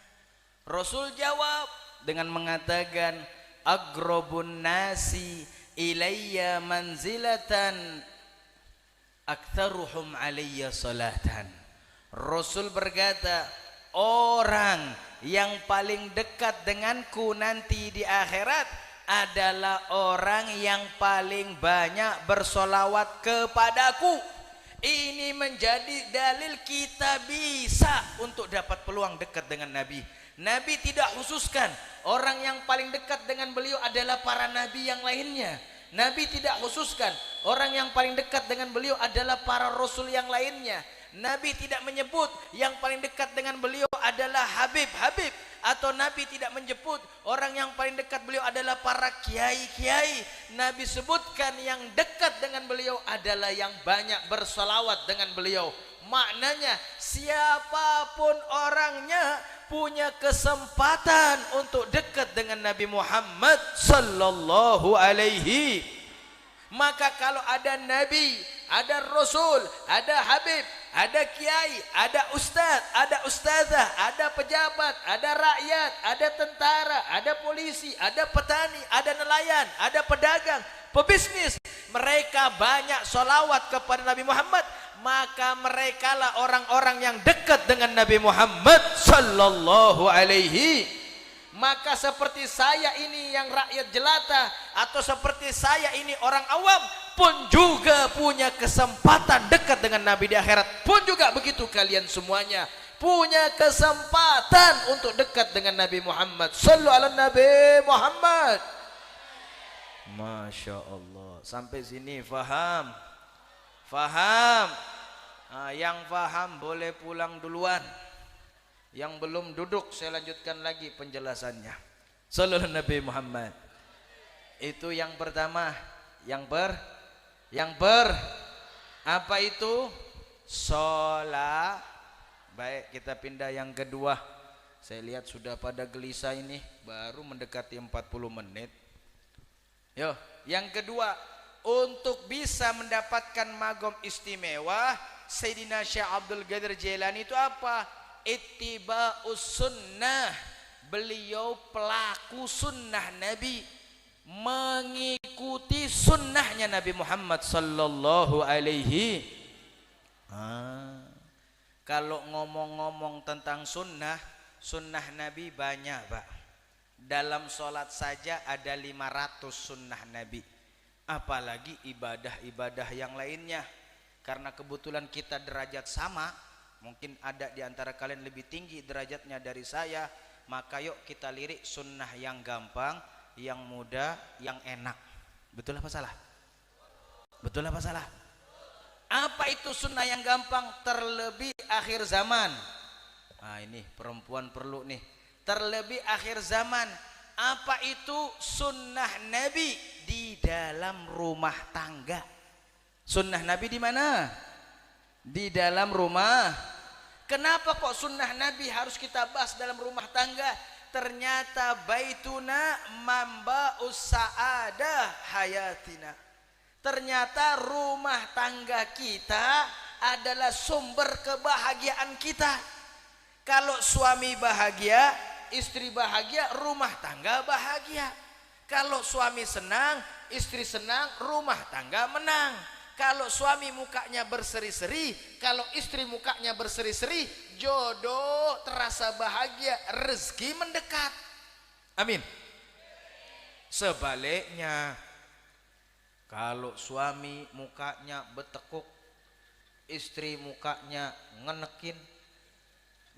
[SPEAKER 2] Rasul jawab dengan mengatakan, agrobun nasi ilayya manzilatan aktsaruhum alayya salatan. Rasul berkata, orang yang paling dekat denganku nanti di akhirat adalah orang yang paling banyak bersolawat kepadaku. Ini menjadi dalil kita bisa untuk dapat peluang dekat dengan Nabi. Nabi tidak khususkan orang yang paling dekat dengan beliau adalah para nabi yang lainnya. Nabi tidak khususkan orang yang paling dekat dengan beliau adalah para rasul yang lainnya. Nabi tidak menyebut yang paling dekat dengan beliau adalah Habib. Atau Nabi tidak menyebut orang yang paling dekat beliau adalah para kiai. Nabi sebutkan yang dekat dengan beliau adalah yang banyak bersolawat dengan beliau. Maknanya siapapun orangnya punya kesempatan untuk dekat dengan Nabi Muhammad sallallahu alaihi. Maka kalau ada nabi, ada rasul, ada habib, ada kiai, ada ustaz, ada ustazah, ada pejabat, ada rakyat, ada tentara, ada polisi, ada petani, ada nelayan, ada pedagang, pebisnis, mereka banyak solawat kepada Nabi Muhammad, maka merekalah orang-orang yang dekat dengan Nabi Muhammad sallallahu alaihi. Maka seperti saya ini yang rakyat jelata, atau seperti saya ini orang awam, pun juga punya kesempatan dekat dengan Nabi di akhirat. Pun juga begitu kalian semuanya punya kesempatan untuk dekat dengan Nabi Muhammad. Sallu ala Nabi Muhammad. Masya Allah. Sampai sini faham? Faham? Yang faham boleh pulang duluan. Yang belum duduk saya lanjutkan lagi penjelasannya. Sallallahu Nabi Muhammad. Itu yang pertama. Yang apa itu? Sholat. Baik, kita pindah yang kedua. Saya lihat sudah pada gelisah ini, baru mendekati 40 menit. Yo, yang kedua, untuk bisa mendapatkan magom istimewa Sayyidina Syekh Abdul Qadir Jailani itu apa? Ittiba'us sunnah. Beliau pelaku sunnah Nabi, mengikuti sunnahnya Nabi Muhammad sallallahu alaihi. Kalau ngomong-ngomong tentang sunnah Nabi banyak, Pak. Dalam sholat saja ada 500 sunnah Nabi, apalagi ibadah-ibadah yang lainnya. Karena kebetulan kita derajat sama, mungkin ada di antara kalian lebih tinggi derajatnya dari saya, maka yuk kita lirik sunnah yang gampang, yang mudah, yang enak. Betul apa salah? Betul apa salah? Apa itu sunnah yang gampang? Terlebih akhir zaman. Ini perempuan perlu nih. Terlebih akhir zaman. Apa itu sunnah Nabi di dalam rumah tangga? Sunnah Nabi di mana? Di dalam rumah. Kenapa kok sunnah Nabi harus kita bahas dalam rumah tangga? Ternyata baituna mamba'us sa'adah hayatina. Ternyata rumah tangga kita adalah sumber kebahagiaan kita. Kalau suami bahagia, istri bahagia, rumah tangga bahagia. Kalau suami senang, istri senang, rumah tangga menang. Kalau suami mukanya berseri-seri, kalau istri mukanya berseri-seri, jodoh terasa bahagia, rezeki mendekat. Amin. Sebaliknya, kalau suami mukanya betekuk, istri mukanya ngenekin,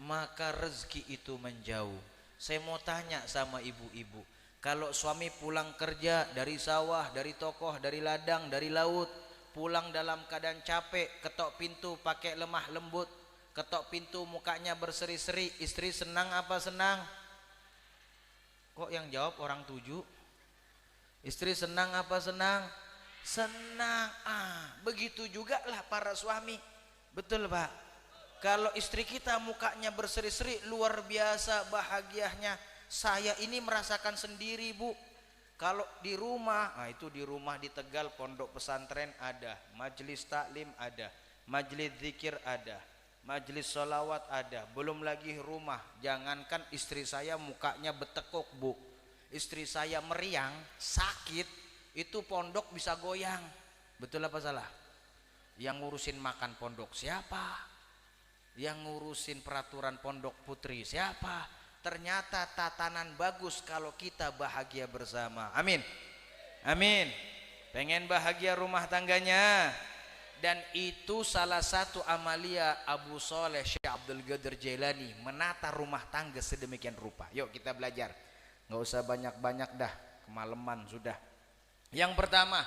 [SPEAKER 2] maka rezeki itu menjauh. Saya mau tanya sama ibu-ibu, kalau suami pulang kerja dari sawah, dari tokoh, dari ladang, dari laut, pulang dalam keadaan capek, ketok pintu pakai lemah lembut, ketok pintu mukanya berseri-seri, istri senang apa senang? Kok yang jawab orang 7? Istri senang apa senang? Senang. Begitu juga lah para suami. Betul, Pak? Kalau istri kita mukanya berseri-seri, luar biasa bahagianya. Saya ini merasakan sendiri, Bu. Kalau di rumah, nah itu di rumah di Tegal pondok pesantren ada, majelis taklim ada, majelis zikir ada, majelis sholawat ada, belum lagi rumah. Jangankan istri saya mukanya betekuk bu, istri saya meriang sakit, itu pondok bisa goyang. Betul apa salah? Yang ngurusin makan pondok siapa? Yang ngurusin peraturan pondok putri siapa? Ternyata tatanan bagus kalau kita bahagia bersama. Amin, amin. Pengen bahagia rumah tangganya. Dan itu salah satu amalia Abu Soleh Syekh Abdul Qadir Jailani, menata rumah tangga sedemikian rupa. Yuk kita belajar, nggak usah banyak-banyak dah, kemalaman sudah. Yang pertama,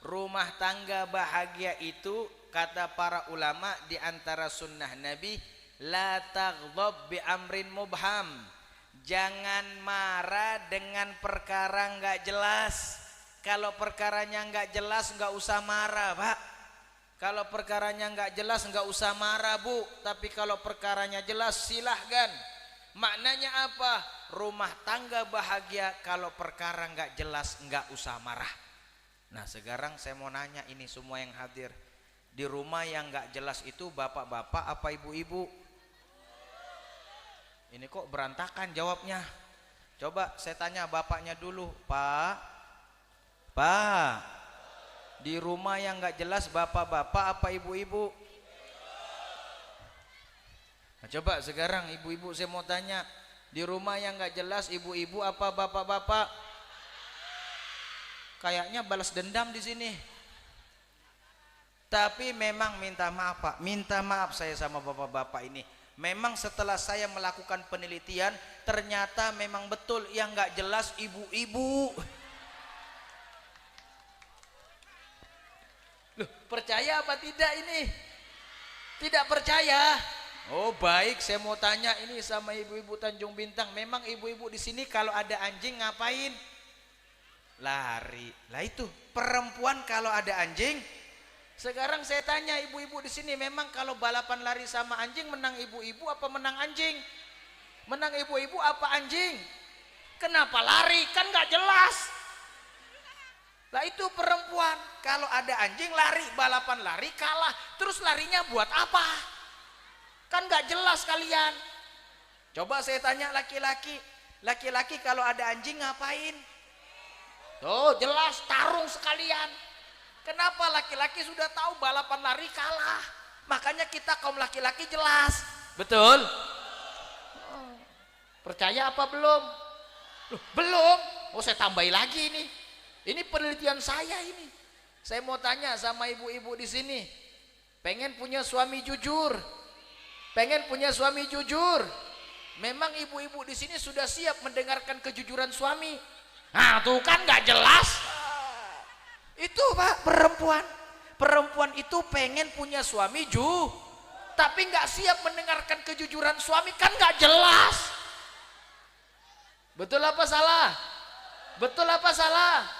[SPEAKER 2] rumah tangga bahagia itu kata para ulama di antara sunnah Nabi, la taghdab bi amrin mubham. Jangan marah dengan perkara nggak jelas. Kalau perkaranya nggak jelas nggak usah marah, Pak. Kalau perkaranya nggak jelas nggak usah marah, Bu. Tapi kalau perkaranya jelas silahkan. Maknanya apa? Rumah tangga bahagia kalau perkara nggak jelas nggak usah marah. Nah sekarang saya mau nanya ini semua yang hadir, di rumah yang nggak jelas itu bapak-bapak apa ibu-ibu? Ini kok berantakan jawabnya. Coba saya tanya bapaknya dulu, Pak, di rumah yang nggak jelas bapak-bapak apa ibu-ibu? Nah, coba sekarang ibu-ibu saya mau tanya, di rumah yang nggak jelas ibu-ibu apa bapak-bapak? Kayaknya balas dendam di sini. Tapi memang minta maaf Pak, minta maaf saya sama bapak-bapak ini. Memang setelah saya melakukan penelitian, ternyata memang betul yang nggak jelas ibu-ibu. Loh, percaya apa tidak ini? Tidak percaya? Oh baik, saya mau tanya ini sama ibu-ibu Tanjung Bintang. Memang ibu-ibu di sini kalau ada anjing ngapain? Lari. Lah itu perempuan kalau ada anjing. Sekarang saya tanya ibu-ibu di sini, memang kalau balapan lari sama anjing menang ibu-ibu apa menang anjing? Menang ibu-ibu apa anjing? Kenapa lari? Kan nggak jelas. Lah itu perempuan kalau ada anjing lari, balapan lari kalah, terus larinya buat apa? Kan nggak jelas kalian. Coba saya tanya laki-laki, laki-laki kalau ada anjing ngapain? Oh jelas, tarung sekalian. Kenapa? Laki-laki sudah tahu balapan lari kalah, makanya kita kaum laki-laki jelas. Betul? Oh. Percaya apa belum? Loh, belum? Oh saya tambahi lagi ini. Ini penelitian saya ini. Saya mau tanya sama ibu-ibu di sini, pengen punya suami jujur? Pengen punya suami jujur? Memang ibu-ibu di sini sudah siap mendengarkan kejujuran suami? Nah tuh kan nggak jelas. Itu Pak, perempuan itu pengen punya suami tapi nggak siap mendengarkan kejujuran suami, kan nggak jelas. Betul apa salah? Betul apa salah?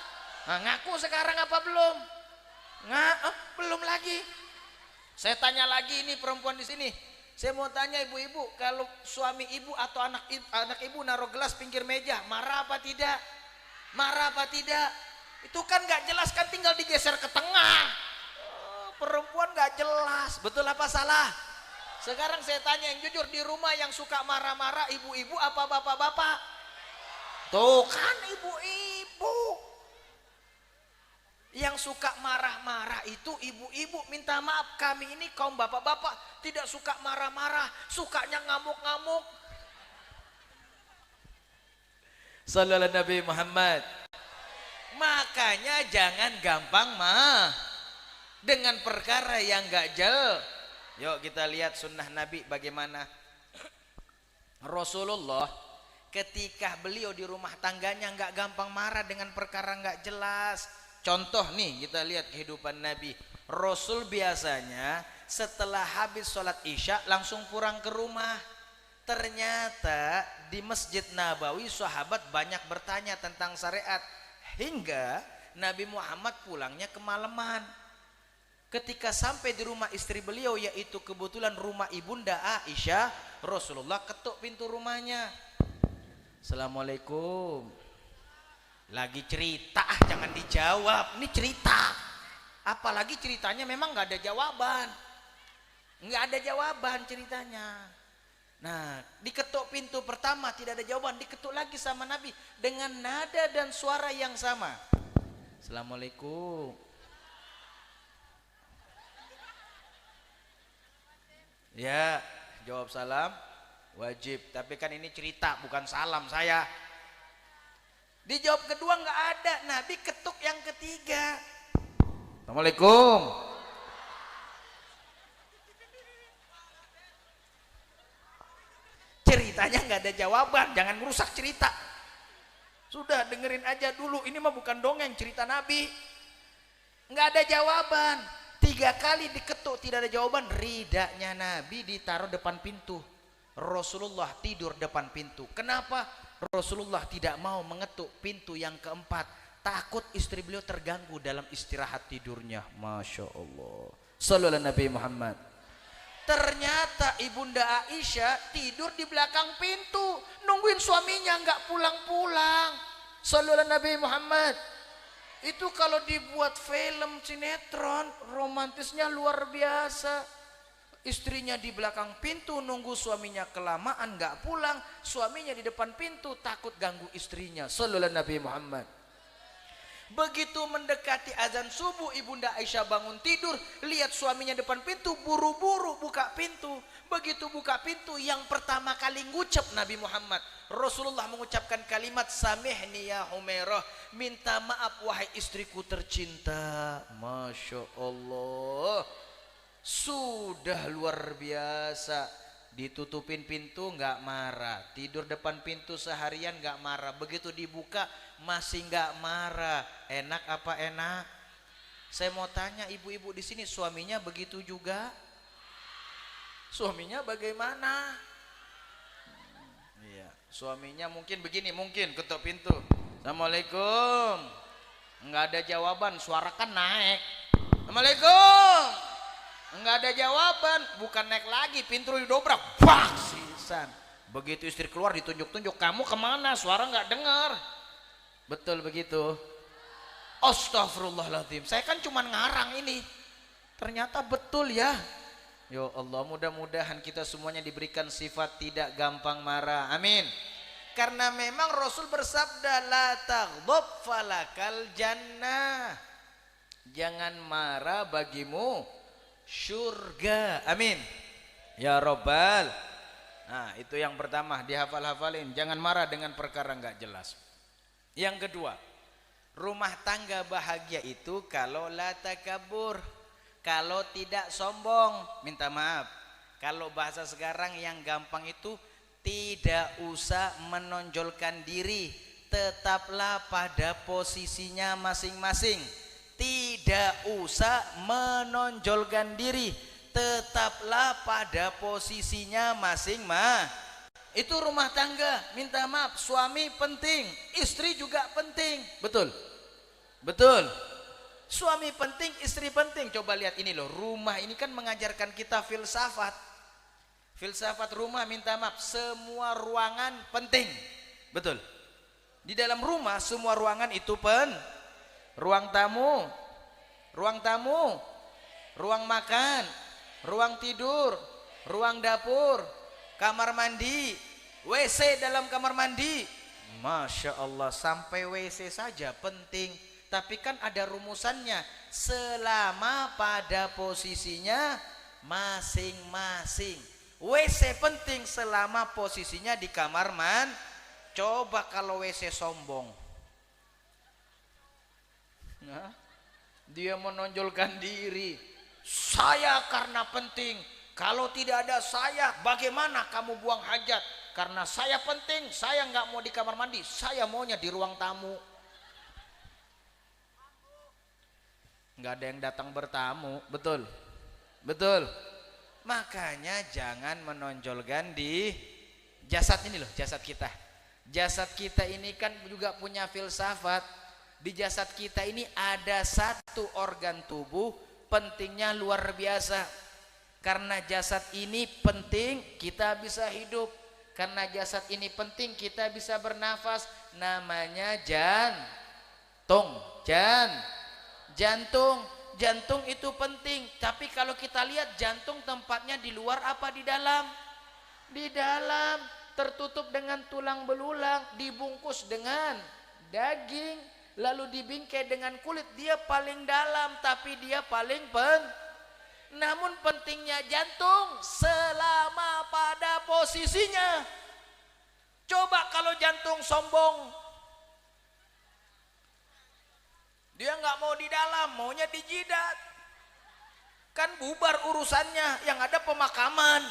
[SPEAKER 2] Nah, ngaku sekarang apa belum? Belum lagi. Saya tanya lagi ini perempuan di sini. Saya mau tanya ibu-ibu, kalau suami ibu atau anak ibu naruh gelas pinggir meja, marah apa tidak? Marah apa tidak? Itu kan nggak jelas, kan tinggal digeser ke tengah. Oh, perempuan nggak jelas. Betul apa salah? Sekarang saya tanya yang jujur, di rumah yang suka marah-marah ibu-ibu apa bapak-bapak? Tuh kan ibu-ibu. Yang suka marah-marah itu ibu-ibu. Minta maaf, kami ini kaum bapak-bapak tidak suka marah-marah, sukanya ngamuk-ngamuk. Sallallahu alaihi Nabi Muhammad. Makanya jangan gampang dengan perkara yang gak jelas. Yuk kita lihat sunnah Nabi bagaimana. Rasulullah ketika beliau di rumah tangganya gak gampang marah dengan perkara gak jelas. Contoh nih kita lihat kehidupan Nabi. Rasul biasanya setelah habis sholat isya langsung pulang ke rumah. Ternyata di Masjid Nabawi sahabat banyak bertanya tentang syariat, hingga Nabi Muhammad pulangnya kemalaman. Ketika sampai di rumah istri beliau, yaitu kebetulan rumah ibunda Aisyah, Rasulullah ketuk pintu rumahnya. Assalamualaikum.
[SPEAKER 1] Lagi cerita, jangan dijawab. Ini cerita. Apalagi ceritanya memang nggak ada jawaban. Nggak ada jawaban ceritanya. Nah, diketuk pintu pertama tidak ada jawaban, diketuk lagi sama Nabi dengan nada dan suara yang sama. Assalamualaikum. Ya, jawab salam wajib. Tapi kan ini cerita bukan salam saya. Dijawab kedua nggak ada. Nabi ketuk yang ketiga. Assalamualaikum. Ceritanya nggak ada jawaban, jangan merusak cerita. Sudah dengerin aja dulu. Ini mah bukan dongeng, cerita Nabi. Nggak ada jawaban. 3 kali diketuk tidak ada jawaban. Ridanya Nabi ditaruh depan pintu. Rasulullah tidur depan pintu. Kenapa? Rasulullah tidak mau mengetuk pintu yang keempat. Takut istri beliau terganggu dalam istirahat tidurnya. Masya Allah. Sallallahu Nabi Muhammad. Ternyata ibunda Aisyah tidur di belakang pintu, nungguin suaminya nggak pulang-pulang. Sallallahu Nabi Muhammad. Itu kalau dibuat film sinetron, romantisnya luar biasa. Istrinya di belakang pintu nunggu suaminya kelamaan nggak pulang, suaminya di depan pintu takut ganggu istrinya. Sallallahu Nabi Muhammad. Begitu mendekati azan subuh, ibunda Aisyah bangun tidur, lihat suaminya depan pintu, buru-buru buka pintu. Begitu buka pintu, yang pertama kali ngucap Nabi Muhammad, Rasulullah mengucapkan kalimat samihni ya Humairah, minta maaf wahai istriku tercinta. Masya Allah. Sudah luar biasa. Ditutupin pintu nggak marah, tidur depan pintu seharian nggak marah, begitu dibuka masih nggak marah. Enak apa enak? Saya mau tanya ibu-ibu di sini, suaminya begitu juga? Suaminya bagaimana? Iya, suaminya mungkin begini, mungkin ketuk pintu, Assalamualaikum, nggak ada jawaban, suara kan naik, Assalamualaikum. Enggak ada jawaban, bukan naik lagi, pintu didobrak, wah sisan. Begitu istri keluar ditunjuk-tunjuk, kamu kemana? Suara nggak dengar. Betul begitu. Astagfirullahaladzim, saya kan cuma ngarang ini. Ternyata betul ya. Ya Allah, mudah-mudahan kita semuanya diberikan sifat tidak gampang marah. Amin. Karena memang Rasul bersabda, la taghdab falakal jannah. Jangan marah bagimu surga. Amin ya Rabbal. Nah, itu yang pertama, dihafal-hafalin, jangan marah dengan perkara nggak jelas. Yang kedua, rumah tangga bahagia itu kalau la takabur, kalau tidak sombong, minta maaf. Kalau bahasa sekarang yang gampang itu, tidak usah menonjolkan diri, tetaplah pada posisinya masing-masing. Tidak usah menonjolkan diri, tetaplah pada posisinya masing-masing. Itu rumah tangga, minta maaf, suami penting, istri juga penting. Betul? Betul. Suami penting, istri penting. Coba lihat ini loh, rumah ini kan mengajarkan kita filsafat. Filsafat rumah, minta maaf, semua ruangan penting. Betul? Di dalam rumah semua ruangan itu ruang tamu, ruang makan, ruang tidur, ruang dapur, kamar mandi, WC dalam kamar mandi. Masya Allah, sampai WC saja penting. Tapi kan ada rumusannya, selama pada posisinya masing-masing. WC penting selama posisinya di kamar mandi. Coba kalau WC sombong, nah, dia menonjolkan diri, saya karena penting, kalau tidak ada saya bagaimana kamu buang hajat? Karena saya penting, saya nggak mau di kamar mandi, saya maunya di ruang tamu. Nggak ada yang datang bertamu. Betul? Betul. Makanya jangan menonjolkan di jasad ini loh, jasad kita. Jasad kita ini kan juga punya filsafat. Di jasad kita ini ada satu organ tubuh pentingnya luar biasa. Karena jasad ini penting kita bisa hidup. Karena jasad ini penting kita bisa bernafas. Namanya
[SPEAKER 2] tung jantung. Jantung itu penting, tapi kalau kita lihat jantung tempatnya di luar apa di dalam? Di dalam, tertutup dengan tulang belulang, dibungkus dengan daging, lalu dibingkai dengan kulit. Dia paling dalam, tapi dia paling namun pentingnya jantung selama pada posisinya. Coba kalau jantung sombong, dia nggak mau di dalam, maunya di jidat, kan bubar urusannya, yang ada pemakaman.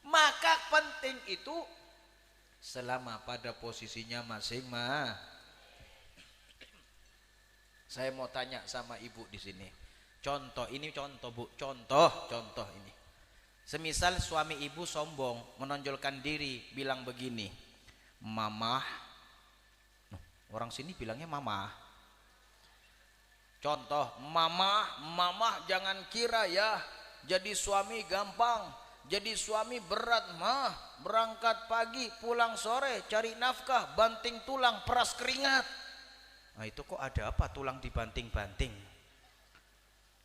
[SPEAKER 2] Maka penting itu selama pada posisinya masing-masing. Saya mau tanya sama ibu di sini. Contoh ini, contoh Bu, contoh ini. Semisal suami ibu sombong, menonjolkan diri, bilang begini, mamah. Orang sini bilangnya mamah. Contoh, mamah jangan kira ya jadi suami gampang, jadi suami berat mah, berangkat pagi pulang sore, cari nafkah, banting tulang, peras keringat. Nah itu kok ada apa tulang dibanting-banting?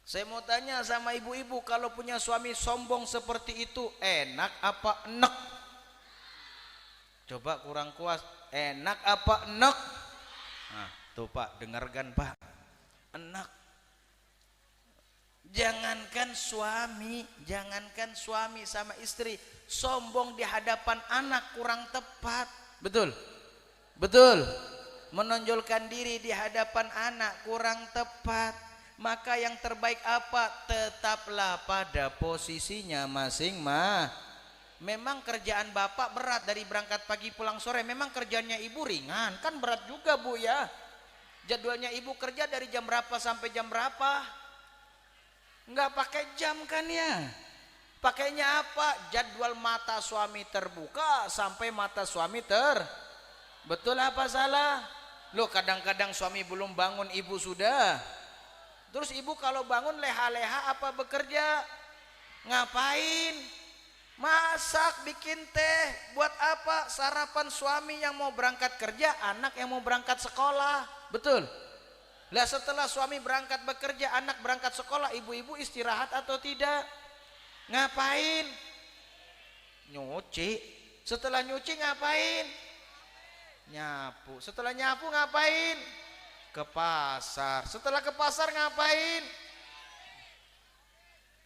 [SPEAKER 2] Saya mau tanya sama ibu-ibu, kalau punya suami sombong seperti itu, enak apa enek? Coba kurang kuat, enak apa enek? Nah tuh Pak, dengarkan Pak, enak. Jangankan suami sama istri, sombong di hadapan anak kurang tepat. Betul? Menonjolkan diri di hadapan anak kurang tepat. Maka yang terbaik apa? Tetaplah pada posisinya masing-masing. Memang kerjaan bapak berat, dari berangkat pagi pulang sore. Memang kerjanya ibu ringan, kan berat juga Bu ya. Jadwalnya ibu kerja dari jam berapa sampai jam berapa? Enggak pakai jam kan ya? Pakainya apa? Jadwal mata suami terbuka sampai mata suami Betul apa salah? Loh kadang-kadang suami belum bangun ibu sudah. Terus ibu kalau bangun leha-leha apa bekerja? Ngapain? Masak, bikin teh. Buat apa? Sarapan suami yang mau berangkat kerja, anak yang mau berangkat sekolah. Betul. Lah setelah suami berangkat bekerja, anak berangkat sekolah, ibu-ibu istirahat atau tidak? Ngapain? Nyuci. Setelah nyuci ngapain? Nyapu. Setelah nyapu ngapain? Ke pasar. Setelah ke pasar ngapain?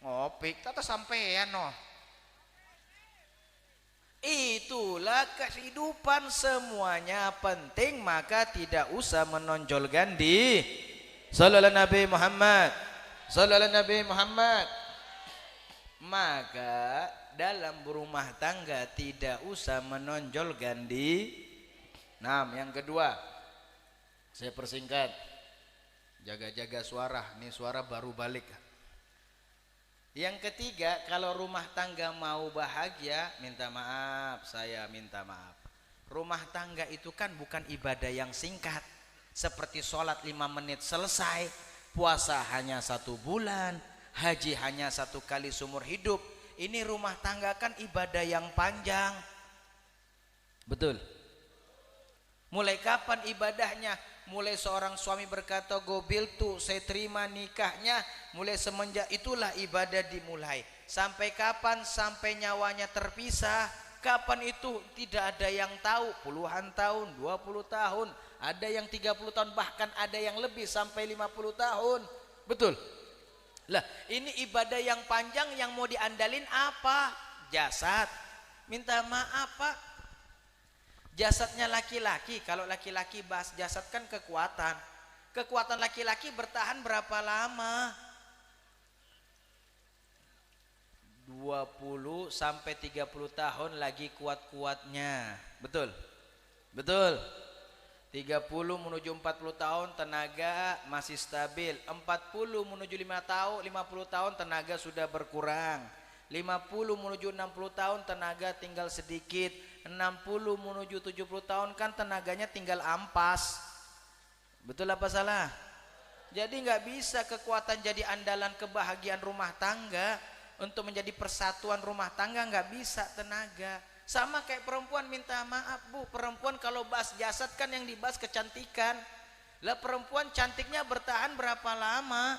[SPEAKER 2] Ngopi. Tata sampean noh. Itulah kehidupan, semuanya penting, maka tidak usah menonjolkan di sallallahu Nabi Muhammad, sallallahu Nabi Muhammad. Maka dalam berumah tangga tidak usah menonjolkan di. Nah, yang kedua, saya persingkat, jaga-jaga suara, ini suara baru balik. Yang ketiga, kalau rumah tangga mau bahagia, minta maaf, saya minta maaf. Rumah tangga itu kan bukan ibadah yang singkat, seperti sholat 5 menit selesai, puasa hanya 1 bulan, haji hanya 1 kali seumur hidup. Ini rumah tangga kan ibadah yang panjang. Betul. Mulai kapan ibadahnya? Mulai seorang suami berkata gobiltu, saya terima nikahnya, mulai semenjak itulah ibadah dimulai. Sampai kapan? Sampai nyawanya terpisah. Kapan itu? Tidak ada yang tahu. Puluhan tahun, 20 tahun, ada yang 30 tahun, bahkan ada yang lebih sampai 50 tahun. Betul. Lah, ini ibadah yang panjang, yang mau diandalin apa? Jasad. Minta maaf Pak, jasadnya laki-laki. Kalau laki-laki bahas jasad kan kekuatan laki-laki bertahan berapa lama? 20 sampai 30 tahun lagi kuat-kuatnya. Betul 30 menuju 40 tahun tenaga masih stabil. 40 menuju 50 tahun tenaga sudah berkurang. 50 menuju 60 tahun tenaga tinggal sedikit. 60 menuju 70 tahun kan tenaganya tinggal ampas. Betul apa salah? Jadi nggak bisa kekuatan jadi andalan kebahagiaan rumah tangga. Untuk menjadi persatuan rumah tangga nggak bisa tenaga. Sama kayak perempuan, minta maaf Bu, perempuan kalau bahas jasad kan yang dibahas kecantikan. Lah perempuan cantiknya bertahan berapa lama?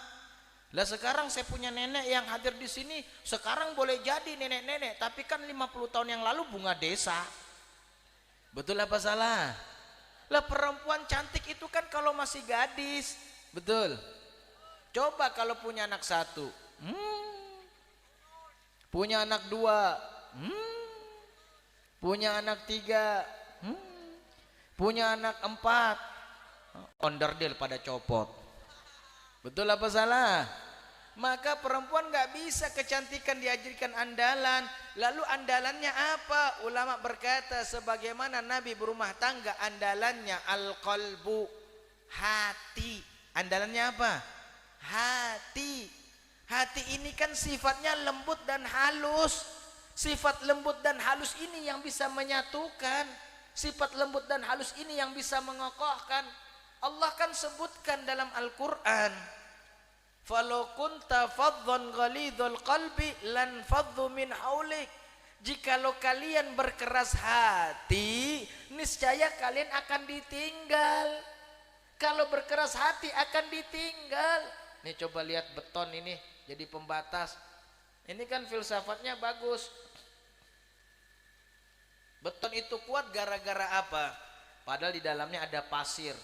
[SPEAKER 2] Lah sekarang saya punya nenek yang hadir di sini, sekarang boleh jadi nenek-nenek, tapi kan 50 tahun yang lalu bunga desa. Betul apa salah? Lah perempuan cantik itu kan kalau masih gadis. Betul. Coba kalau punya anak 1, punya anak 2, punya anak 3, punya anak 4, onderdil pada copot. Betul apa salah? Maka perempuan nggak bisa kecantikan diajarkan andalan. Lalu andalannya apa? Ulama berkata sebagaimana Nabi berumah tangga, andalannya al-qalbu, hati. Andalannya apa? Hati. Hati ini kan sifatnya lembut dan halus. Sifat lembut dan halus ini yang bisa menyatukan. Sifat lembut dan halus ini yang bisa mengokohkan. Allah kan sebutkan dalam Al-Quran, falau kunta faddan ghalidhal qalbi lan faddu min haulik. Jikalau kalian berkeras hati, niscaya kalian akan ditinggal. Kalau berkeras hati akan ditinggal. Nih coba lihat beton ini jadi pembatas. Ini kan filsafatnya bagus. Beton itu kuat gara-gara apa? Padahal di dalamnya ada pasir,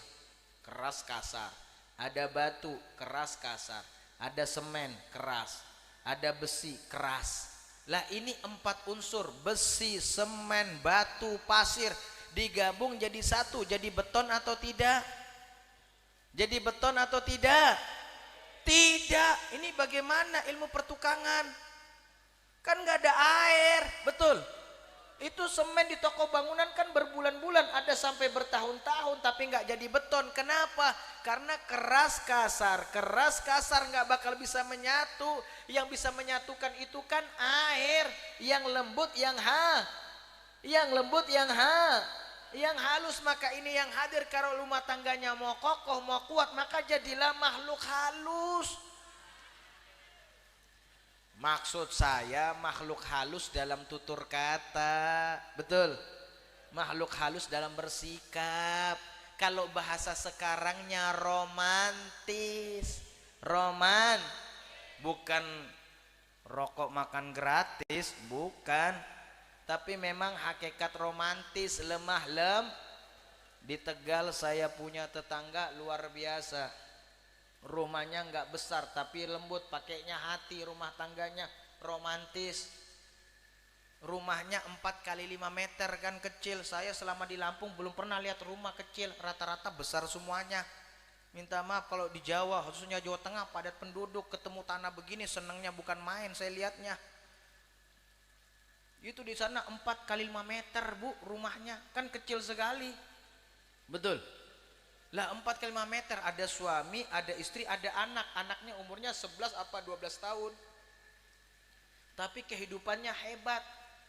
[SPEAKER 2] keras kasar, ada batu keras kasar, ada semen keras, ada besi keras. Lah ini 4 unsur, besi, semen, batu, pasir digabung jadi satu, jadi beton atau tidak? Jadi beton atau tidak? Tidak. Ini bagaimana ilmu pertukangan? Kan nggak ada air, betul? Itu semen di toko bangunan kan berbulan-bulan, ada sampai bertahun-tahun tapi nggak jadi beton. Kenapa? Karena keras kasar nggak bakal bisa menyatu. Yang bisa menyatukan itu kan air, yang lembut, yang lembut, yang halus. Maka ini yang hadir kalau rumah tangganya mau kokoh, mau kuat, maka jadilah makhluk halus. Maksud saya makhluk halus dalam tutur kata, betul? Makhluk halus dalam bersikap. Kalau bahasa sekarangnya romantis. Bukan rokok makan gratis, bukan. Tapi memang hakikat romantis, lemah Di Tegal saya punya tetangga luar biasa. Rumahnya nggak besar tapi lembut, pakainya hati, rumah tangganya romantis. Rumahnya 4 kali 5 meter kan kecil. Saya selama di Lampung belum pernah lihat rumah kecil, rata-rata besar semuanya. Minta maaf kalau di Jawa, khususnya Jawa Tengah, padat penduduk, ketemu tanah begini senangnya bukan main saya lihatnya. Itu di sana 4 kali 5 meter Bu rumahnya, kan kecil sekali. Betul. Lah 4 kali 5 meter, ada suami, ada istri, ada anak. Anaknya umurnya 11 apa 12 tahun. Tapi kehidupannya hebat.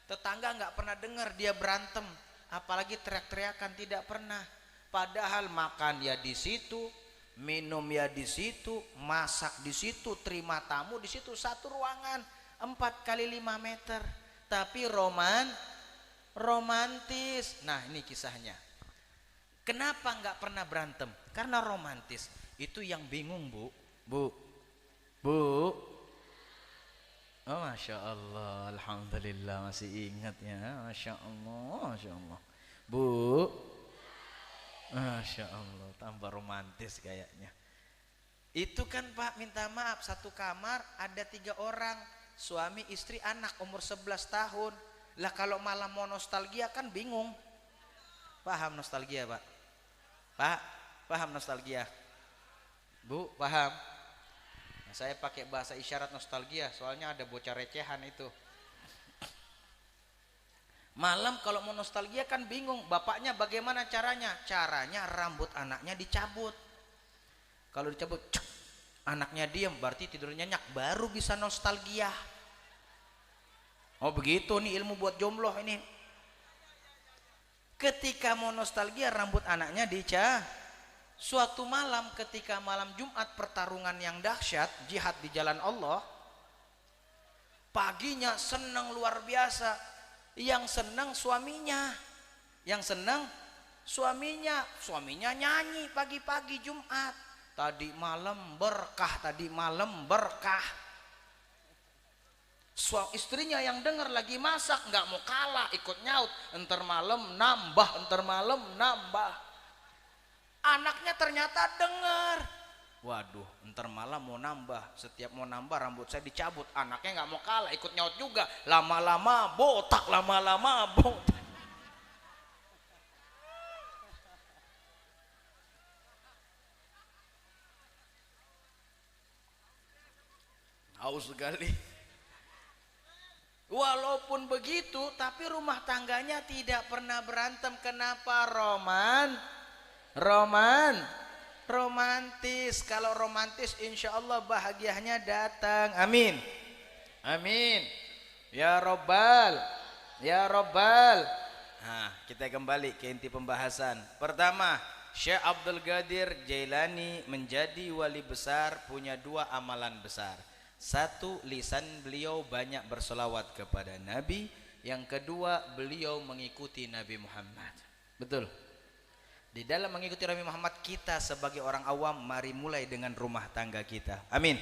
[SPEAKER 2] Tetangga nggak pernah dengar dia berantem, apalagi teriak-teriakan, tidak pernah. Padahal makan ya di situ, minum ya di situ, masak di situ, terima tamu di situ, satu ruangan 4 kali 5 meter. Tapi romantis. Nah ini kisahnya. Kenapa nggak pernah berantem? Karena romantis. Itu yang bingung Bu. Oh Masya Allah, Alhamdulillah masih ingat ya. Masya Allah. Bu, Masya Allah, tambah romantis kayaknya. Itu kan Pak, minta maaf, satu kamar ada 3 orang, suami, istri, anak umur 11 tahun. Lah kalau malam mau nostalgia kan bingung. Paham nostalgia Pak? Paham nostalgia? Bu, paham? Nah, saya pakai bahasa isyarat nostalgia, soalnya ada bocah recehan itu. Malam kalau mau nostalgia kan bingung, bapaknya bagaimana caranya? Caranya rambut anaknya dicabut. Kalau dicabut, anaknya diam, berarti tidurnya nyenyak, baru bisa nostalgia. Oh begitu nih ilmu buat jomblo ini. Ketika mau nostalgia rambut anaknya suatu malam ketika malam Jumat pertarungan yang dahsyat, jihad di jalan Allah, paginya senang luar biasa. Yang senang suaminya, yang senang
[SPEAKER 1] Suaminya nyanyi pagi-pagi Jumat. Tadi malam berkah. Istrinya yang dengar lagi masak nggak mau kalah, ikut nyaut, entar malam nambah. Anaknya ternyata dengar. Waduh, entar malam mau nambah. Setiap mau nambah rambut saya dicabut. Anaknya nggak mau kalah, ikut nyaut juga. Lama-lama botak. Haus sekali. Walaupun begitu, tapi rumah tangganya tidak pernah berantem. Kenapa? Romantis. Kalau romantis, insya Allah bahagianya datang. Amin. Ya Robbal. Nah, kita kembali ke inti pembahasan. Pertama, Syekh Abdul Qadir Jailani menjadi wali besar punya 2 amalan besar. 1, lisan beliau banyak bersolawat kepada Nabi. Yang kedua, beliau mengikuti Nabi Muhammad. Betul. Di dalam mengikuti Nabi Muhammad, kita sebagai orang awam, mari mulai dengan rumah tangga kita. Amin.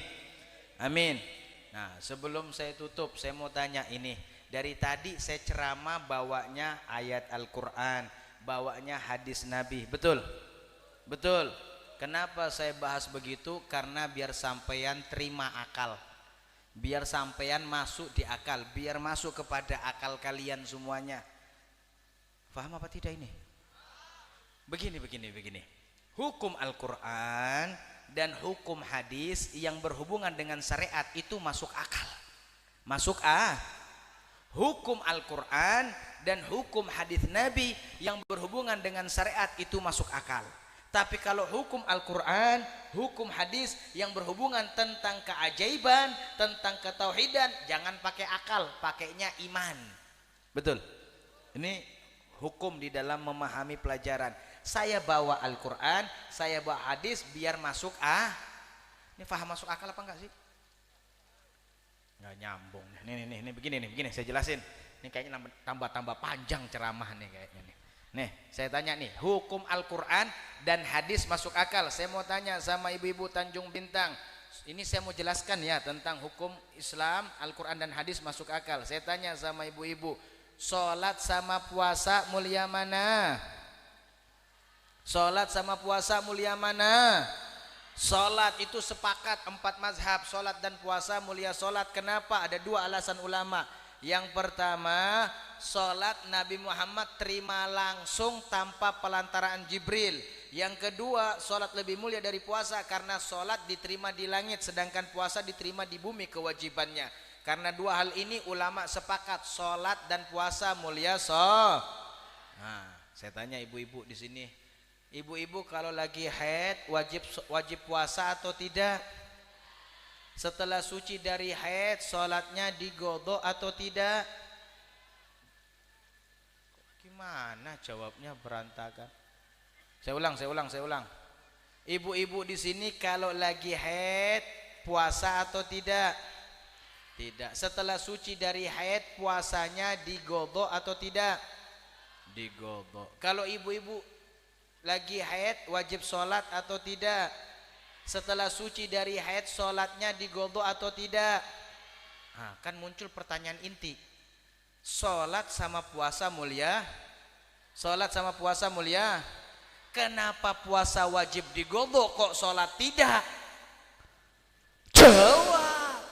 [SPEAKER 1] Nah, sebelum saya tutup, saya mau tanya ini. Dari tadi saya ceramah bawanya ayat Al-Quran, bawanya hadis Nabi. Betul. Kenapa saya bahas begitu? Karena biar sampean terima akal, biar sampean masuk di akal, biar masuk kepada akal kalian semuanya. Paham apa tidak ini? Begini. Hukum Al-Quran dan hukum hadis yang berhubungan dengan syariat itu masuk akal. Hukum Al-Quran dan hukum hadis Nabi yang berhubungan dengan syariat itu masuk akal. Tapi kalau hukum Al-Quran, hukum hadis yang berhubungan tentang keajaiban, tentang ketauhidan, jangan pakai akal, pakainya iman. Betul. Ini hukum di dalam memahami pelajaran. Saya bawa Al-Quran, saya bawa hadis biar masuk Ini paham masuk akal apa enggak sih? Nggak nyambung. Ini begini saya jelasin. Ini kayaknya tambah panjang ceramah nih kayaknya nih. Nih, saya tanya nih, hukum Al-Quran dan hadis masuk akal. Saya mau tanya sama ibu-ibu Tanjung Bintang. Ini saya mau jelaskan ya tentang hukum Islam, Al-Quran dan hadis masuk akal. Saya tanya sama ibu-ibu, sholat sama puasa mulia mana? Sholat sama puasa mulia mana? Sholat itu sepakat 4 mazhab, sholat dan puasa mulia sholat. Kenapa? Ada 2 alasan ulama. Yang pertama, sholat Nabi Muhammad terima langsung tanpa pelantaraan Jibril. Yang kedua, sholat lebih mulia dari puasa karena sholat diterima di langit sedangkan puasa diterima di bumi kewajibannya. Karena 2 hal ini ulama sepakat, sholat dan puasa mulia Nah, saya tanya ibu-ibu di sini, ibu-ibu kalau lagi haid wajib puasa atau tidak? Setelah suci dari haid, sholatnya digodok atau tidak? Gimana jawabnya berantakan? Saya ulang. Ibu-ibu di sini kalau lagi haid puasa atau tidak? Tidak. Setelah suci dari haid puasanya digodok atau tidak? Digodok. Kalau ibu-ibu lagi haid wajib sholat atau tidak? Setelah suci dari haid sholatnya digodok atau tidak? Nah, kan muncul pertanyaan inti. Sholat sama puasa mulia? Kenapa puasa wajib digodok kok sholat tidak? Jawab.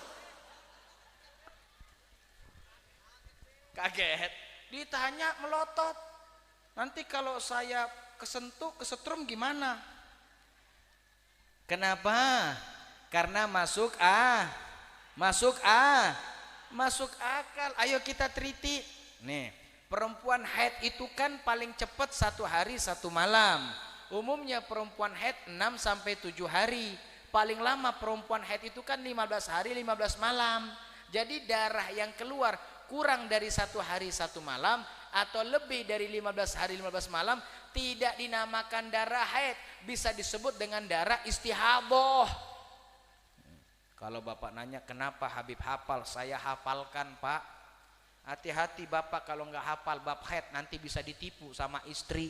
[SPEAKER 1] Kaget. Ditanya melotot. Nanti kalau saya kesetrum gimana? Kenapa? Karena masuk akal. Ayo kita teliti. Nih, perempuan haid itu kan paling cepat 1 hari 1 malam. Umumnya perempuan haid 6 sampai 7 hari. Paling lama perempuan haid itu kan 15 hari 15 malam. Jadi darah yang keluar kurang dari 1 hari 1 malam atau lebih dari 15 hari 15 malam tidak dinamakan darah haid, bisa disebut dengan darah istihadah. Kalau bapak nanya kenapa Habib hafal, saya hafalkan pak. Hati-hati bapak kalau nggak hafal bab haid nanti bisa ditipu sama istri.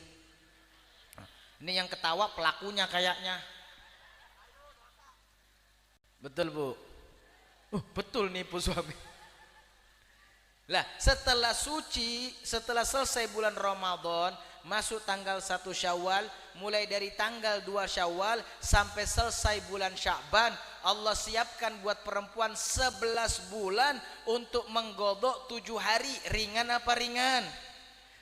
[SPEAKER 2] Ini yang ketawa pelakunya kayaknya. Betul Bu? Betul nipu suami. Lah setelah suci, setelah selesai bulan Ramadan, masuk tanggal 1 Syawal, mulai dari tanggal 2 Syawal sampai selesai bulan Sya'ban, Allah siapkan buat perempuan 11 bulan untuk menggodok 7 hari. Ringan apa ringan?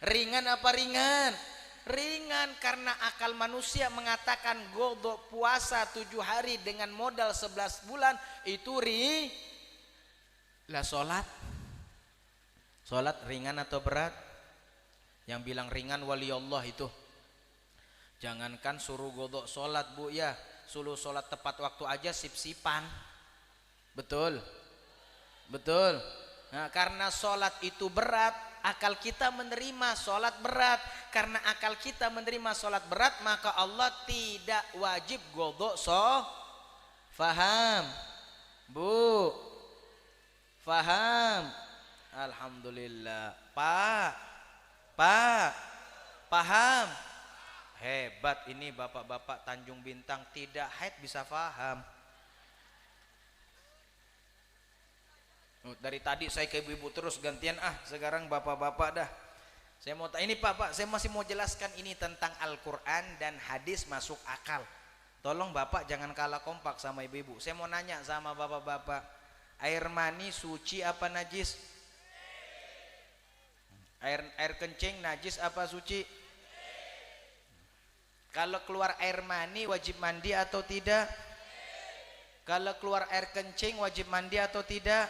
[SPEAKER 2] Ringan apa ringan? Ringan, karena akal manusia mengatakan godok puasa 7 hari dengan modal 11 bulan itu lah sholat ringan atau berat? Yang bilang ringan wali Allah itu. Jangankan suruh godok sholat Bu ya, suruh sholat tepat waktu aja sip-sipan. Betul? Betul. Nah, karena sholat itu berat, akal kita menerima sholat berat. Karena akal kita menerima sholat berat, maka Allah tidak wajib godok faham? Bu? Faham? Alhamdulillah. Pak, paham? Hebat ini bapak-bapak Tanjung Bintang, tidak haid bisa paham. Dari tadi saya ke ibu-ibu terus gantian, sekarang bapak-bapak dah. Saya mau ini Pak, saya masih mau jelaskan ini tentang Al-Quran dan hadis masuk akal. Tolong bapak jangan kalah kompak sama ibu-ibu. Saya mau nanya sama bapak-bapak, air mani suci apa najis? Air kencing najis apa suci? Kalau keluar air mani wajib mandi atau tidak? Kalau keluar air kencing wajib mandi atau tidak?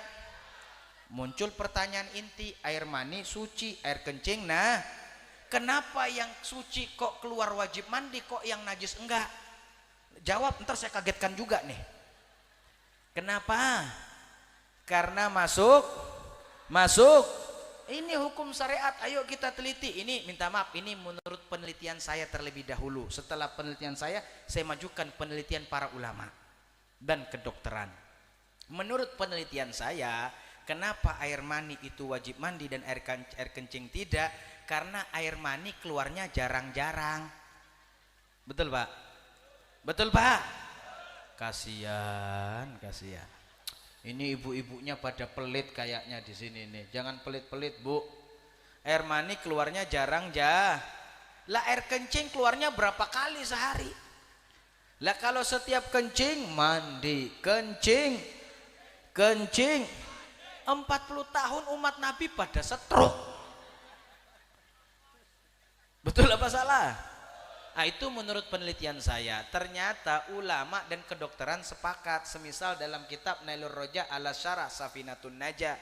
[SPEAKER 2] Muncul pertanyaan inti, air mani suci, air kencing kenapa yang suci kok keluar wajib mandi, kok yang najis enggak? Jawab, ntar saya kagetkan juga nih. Kenapa? Karena masuk ini hukum syariat, ayo kita teliti. Ini minta maaf, ini menurut penelitian saya terlebih dahulu. Setelah penelitian saya majukan penelitian para ulama dan kedokteran. Menurut penelitian saya, kenapa air mani itu wajib mandi dan air kencing tidak? Karena air mani keluarnya jarang-jarang. Betul Pak? Betul Pak? Kasihan. Ini ibu-ibunya pada pelit kayaknya di sini nih. Jangan pelit-pelit Bu. Air mani keluarnya jarang Lah air kencing keluarnya berapa kali sehari? Lah kalau setiap kencing mandi, kencing. 40 tahun umat Nabi pada stroke. Betul apa salah? Nah, itu menurut penelitian saya. Ternyata ulama dan kedokteran sepakat. Semisal dalam kitab Nailur Roja ala Syarah Safinatun Najah,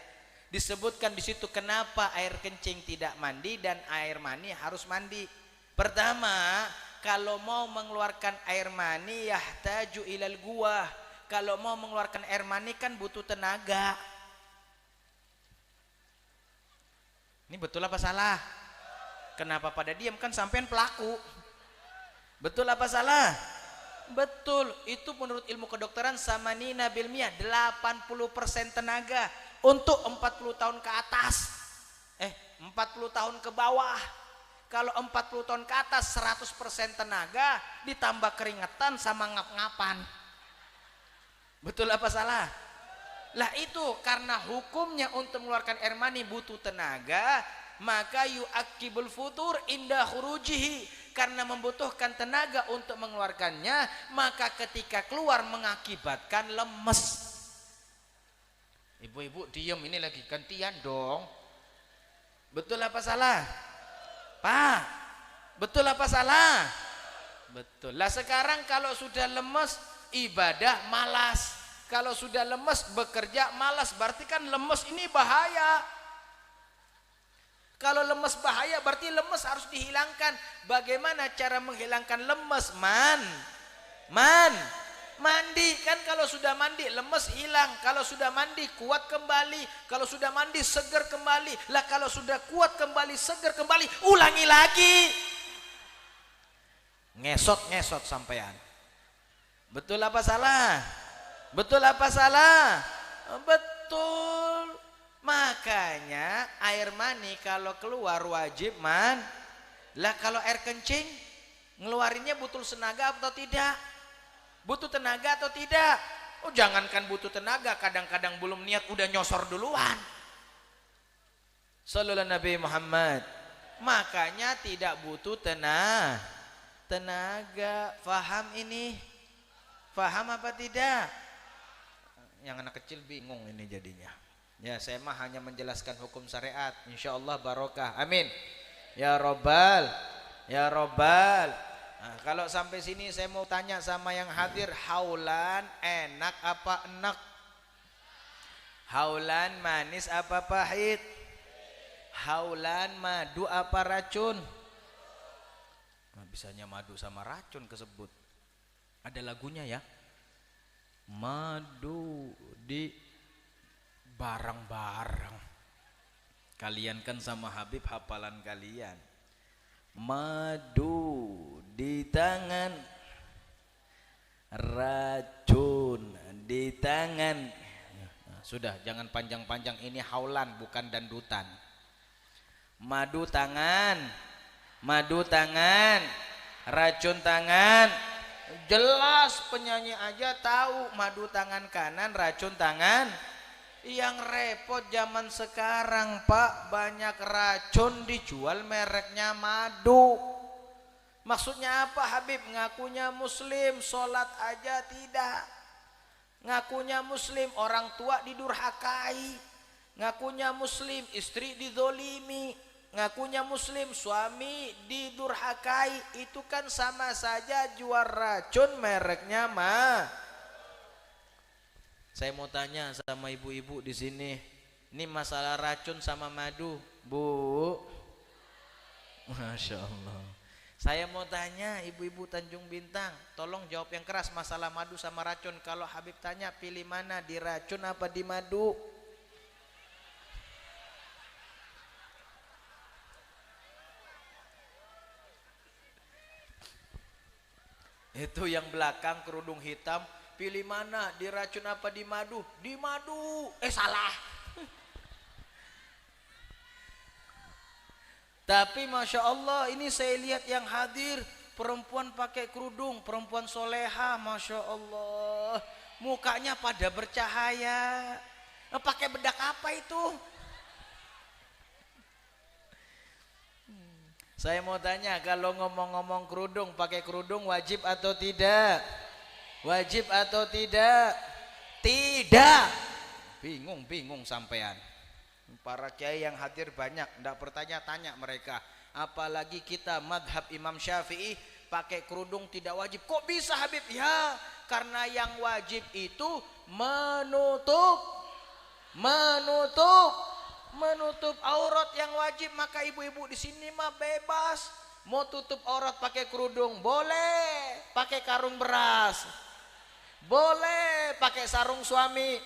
[SPEAKER 2] disebutkan di situ kenapa air kencing tidak mandi dan air mani harus mandi. Pertama, kalau mau mengeluarkan air mani yahtaju ilal guwah. Kalau mau mengeluarkan air mani kan butuh tenaga. Ini betul apa salah? Kenapa pada diam, kan sampean pelaku? Betul apa salah? Betul, itu menurut ilmu kedokteran samanina bil miyah, 80% tenaga untuk 40 tahun ke atas. 40 tahun ke bawah. Kalau 40 tahun ke atas 100% tenaga ditambah keringetan sama ngap-ngapan. Betul apa salah? Lah itu karena hukumnya untuk mengeluarkan air mani butuh tenaga, maka yu'akibul futur indah khurujihi. Karena membutuhkan tenaga untuk mengeluarkannya, maka ketika keluar mengakibatkan lemes. Ibu-ibu diem, ini lagi gantian dong. Betul apa salah? Pak, betul apa salah? Betul. Lah sekarang kalau sudah lemes ibadah malas. Kalau sudah lemes bekerja malas, berarti kan lemes ini bahaya. Kalau lemes bahaya berarti lemes harus dihilangkan. Bagaimana cara menghilangkan lemes? Mandi. Kan kalau sudah mandi lemes hilang. Kalau sudah mandi kuat kembali. Kalau sudah mandi seger kembali. Lah kalau sudah kuat kembali, seger kembali, ulangi lagi. Ngesot sampean. Betul apa salah? Betul apa salah? Betul. Makanya air mani kalau keluar wajib Lah kalau air kencing
[SPEAKER 1] Ngeluarinnya butuh tenaga atau tidak? Butuh tenaga atau tidak? Oh, jangankan butuh tenaga, kadang-kadang belum niat udah nyosor duluan. Sallallahu Nabi Muhammad. Makanya tidak butuh tenaga. Faham ini? Faham apa tidak? Yang anak kecil bingung ini jadinya. Ya, saya mah hanya menjelaskan hukum syariat. Insyaallah barokah. Amin. Ya Robbal. Ya Robbal. Nah, kalau sampai sini saya mau tanya sama yang hadir, haulan enak apa enak? Haulan manis apa pahit? Haulan madu apa racun? Nah, bisanya madu sama racun kesebut. Ada lagunya ya. Madu di barang-barang. Kalian kan sama Habib hafalan kalian. Madu di tangan, racun di tangan. Nah, sudah, jangan panjang-panjang, ini haulan bukan dandutan. Madu tangan, racun tangan. Jelas penyanyi aja tahu madu tangan kanan, racun tangan. Yang repot zaman sekarang Pak, banyak racun dijual mereknya madu. Maksudnya apa Habib? Ngakunya muslim, sholat aja tidak. Ngakunya muslim, orang tua didurhakai. Ngakunya muslim, istri dizolimi. Ngakunya muslim, suami didurhakai. Itu kan sama saja jual racun mereknya mah. Saya mau tanya sama ibu-ibu di sini, ini masalah racun sama madu, Bu. Masya Allah. Saya mau tanya ibu-ibu Tanjung Bintang, tolong jawab yang keras masalah madu sama racun. Kalau Habib tanya pilih mana, di racun apa di madu? Itu yang belakang kerudung hitam, pilih mana, di racun apa di madu? Di madu. Salah. Tapi Masya Allah, ini saya lihat yang hadir perempuan pakai kerudung, perempuan soleha, Masya Allah, mukanya pada bercahaya. Pakai bedak apa itu? Saya mau tanya, kalau ngomong-ngomong kerudung, pakai kerudung wajib atau tidak? Wajib atau tidak? Tidak. Bingung sampean. Para kiai yang hadir banyak, tidak bertanya-tanya mereka. Apalagi kita madhab Imam Syafi'i, pakai kerudung tidak wajib. Kok bisa Habib? Ya, karena yang wajib itu menutup aurat yang wajib. Maka ibu-ibu di sini mah bebas, mau tutup aurat pakai kerudung boleh, pakai karung beras boleh, pakai sarung suami,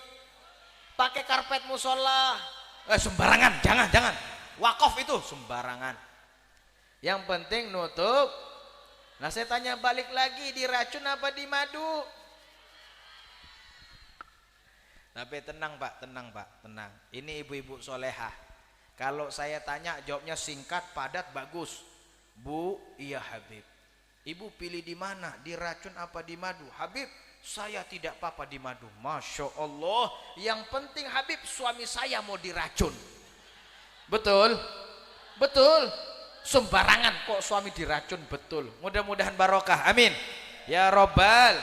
[SPEAKER 1] pakai karpet musola. Sembarangan, jangan. Wakaf itu sembarangan. Yang penting nutup. Nah, saya tanya balik lagi, di racun apa di madu? Tapi tenang Pak, tenang. Ini ibu-ibu solehah. Kalau saya tanya jawabnya singkat, padat, bagus. Bu, iya Habib. Ibu pilih di mana? Di racun apa di madu? Habib, saya tidak apa-apa di madu. Masya Allah. Yang penting Habib, suami saya mau diracun. Betul? Sembarangan kok suami diracun, betul. Mudah-mudahan barokah. Amin. Ya Robbal.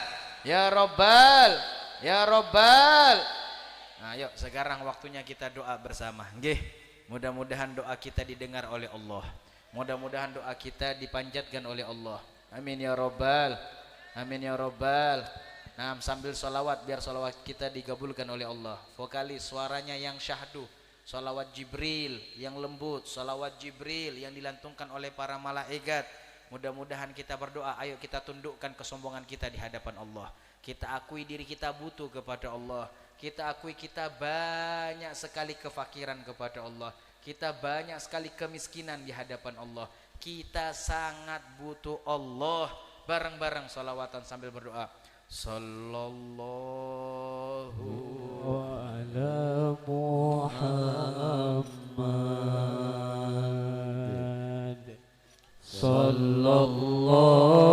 [SPEAKER 1] Nah, yuk sekarang waktunya kita doa bersama. Nggih. Mudah-mudahan doa kita didengar oleh Allah. Mudah-mudahan doa kita dipanjatkan oleh Allah. Amin ya Robbal. Nah, sambil sholawat, biar sholawat kita digabulkan oleh Allah. Vokalis suaranya yang syahdu, sholawat Jibril yang lembut, sholawat Jibril yang dilantungkan oleh para malaikat. Mudah-mudahan kita berdoa. Ayo kita tundukkan kesombongan kita di hadapan Allah. Kita akui diri kita butuh kepada Allah. Kita akui kita banyak sekali kefakiran kepada Allah. Kita banyak sekali kemiskinan di hadapan Allah. Kita sangat butuh Allah. Bareng-bareng sholawatan sambil berdoa. Sallallahu
[SPEAKER 3] ala Muhammad. Sallallahu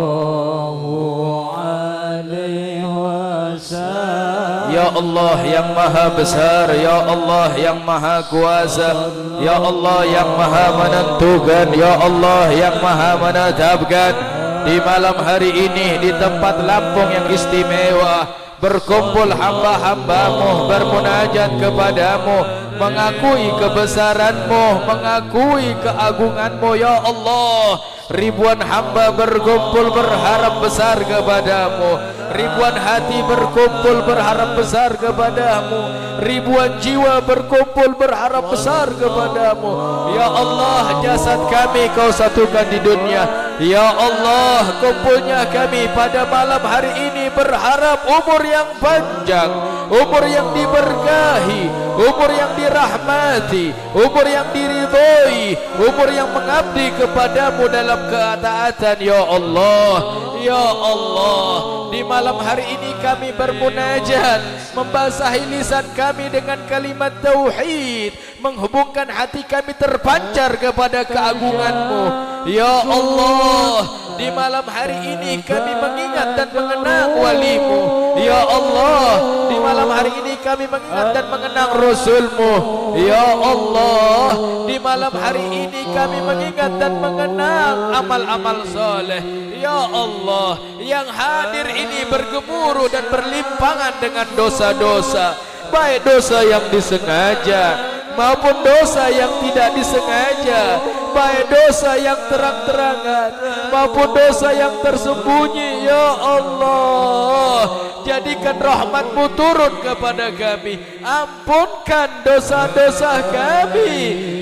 [SPEAKER 2] Ya Allah yang maha besar, Ya Allah yang maha kuasa, Ya Allah yang maha menentukan, Ya Allah yang maha menetapkan. Di malam hari ini di tempat Lampung yang istimewa, berkumpul hamba-hambamu, bermunajat kepadamu, mengakui kebesaranmu, mengakui keagunganmu. Ya Allah, ribuan hamba berkumpul berharap besar kepadamu, ribuan hati berkumpul berharap besar kepadamu, ribuan jiwa berkumpul berharap besar kepadamu. Ya Allah, jasad kami kau satukan di dunia. Ya Allah, kumpulnya kami pada malam hari ini berharap umur yang panjang, umur yang diberkahi, umur yang dirahmati, umur yang diridhoi, umur yang mengabdi kepadamu dalam ketaatan. Ya Allah, Ya Allah, di malam hari ini kami bermunajat, membasahi lisan kami dengan kalimat tauhid, menghubungkan hati kami terpancar kepada keagunganmu. Ya Allah, di malam hari ini kami mengingat dan mengenang walimu. Ya Allah, di malam hari ini kami mengingat dan mengenang Rasulmu. Ya Allah, di malam hari ini kami mengingat dan mengenang amal-amal soleh. Ya Allah, yang hadir ini bergemuruh dan berlimpangan dengan dosa-dosa, baik dosa yang disengaja maupun dosa yang tidak disengaja, baik dosa yang terang-terangan maupun dosa yang tersembunyi. Ya Allah, jadikan rahmat-Mu turun kepada kami, ampunkan dosa-dosa kami,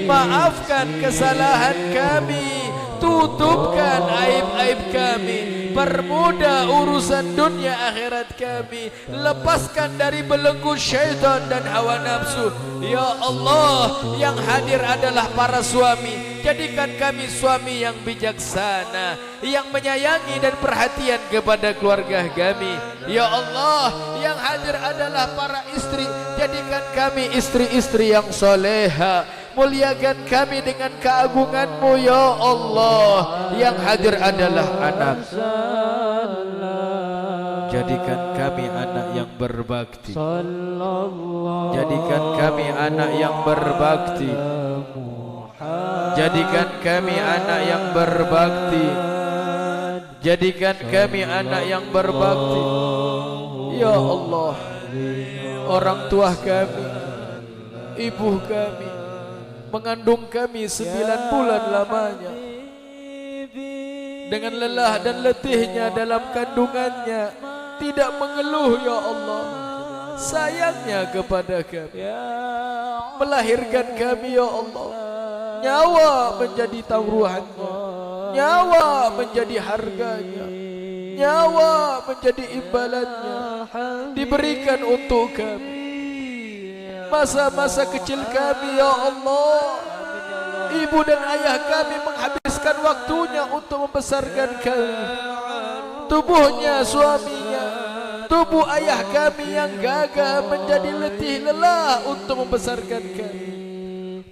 [SPEAKER 2] maafkan kesalahan kami, tutupkan aib-aib kami, permudah urusan dunia akhirat kami, lepaskan dari belenggu syaitan dan hawa nafsu. Ya Allah, yang hadir adalah para suami, jadikan kami suami yang bijaksana, yang menyayangi dan perhatian kepada keluarga kami. Ya Allah, yang hadir adalah para istri, jadikan kami istri-istri yang soleha, muliakan kami dengan keagungan-Mu. Ya Allah, yang hadir adalah anak, jadikan kami anak yang berbakti, jadikan kami anak yang berbakti, jadikan kami anak yang berbakti, jadikan kami anak yang berbakti. Ya Allah, orang tua kami, ibu kami mengandung kami 9 bulan lamanya, dengan lelah dan letihnya dalam kandungannya, tidak mengeluh. Ya Allah, sayangnya kepada kami, melahirkan kami. Ya Allah, nyawa menjadi taruhannya, nyawa menjadi harganya, nyawa menjadi imbalannya, diberikan untuk kami. Masa-masa kecil kami, ya Allah, ibu dan ayah kami menghabiskan waktunya untuk membesarkan kami. Tubuhnya suaminya, tubuh ayah kami yang gagah menjadi letih lelah untuk membesarkan kami.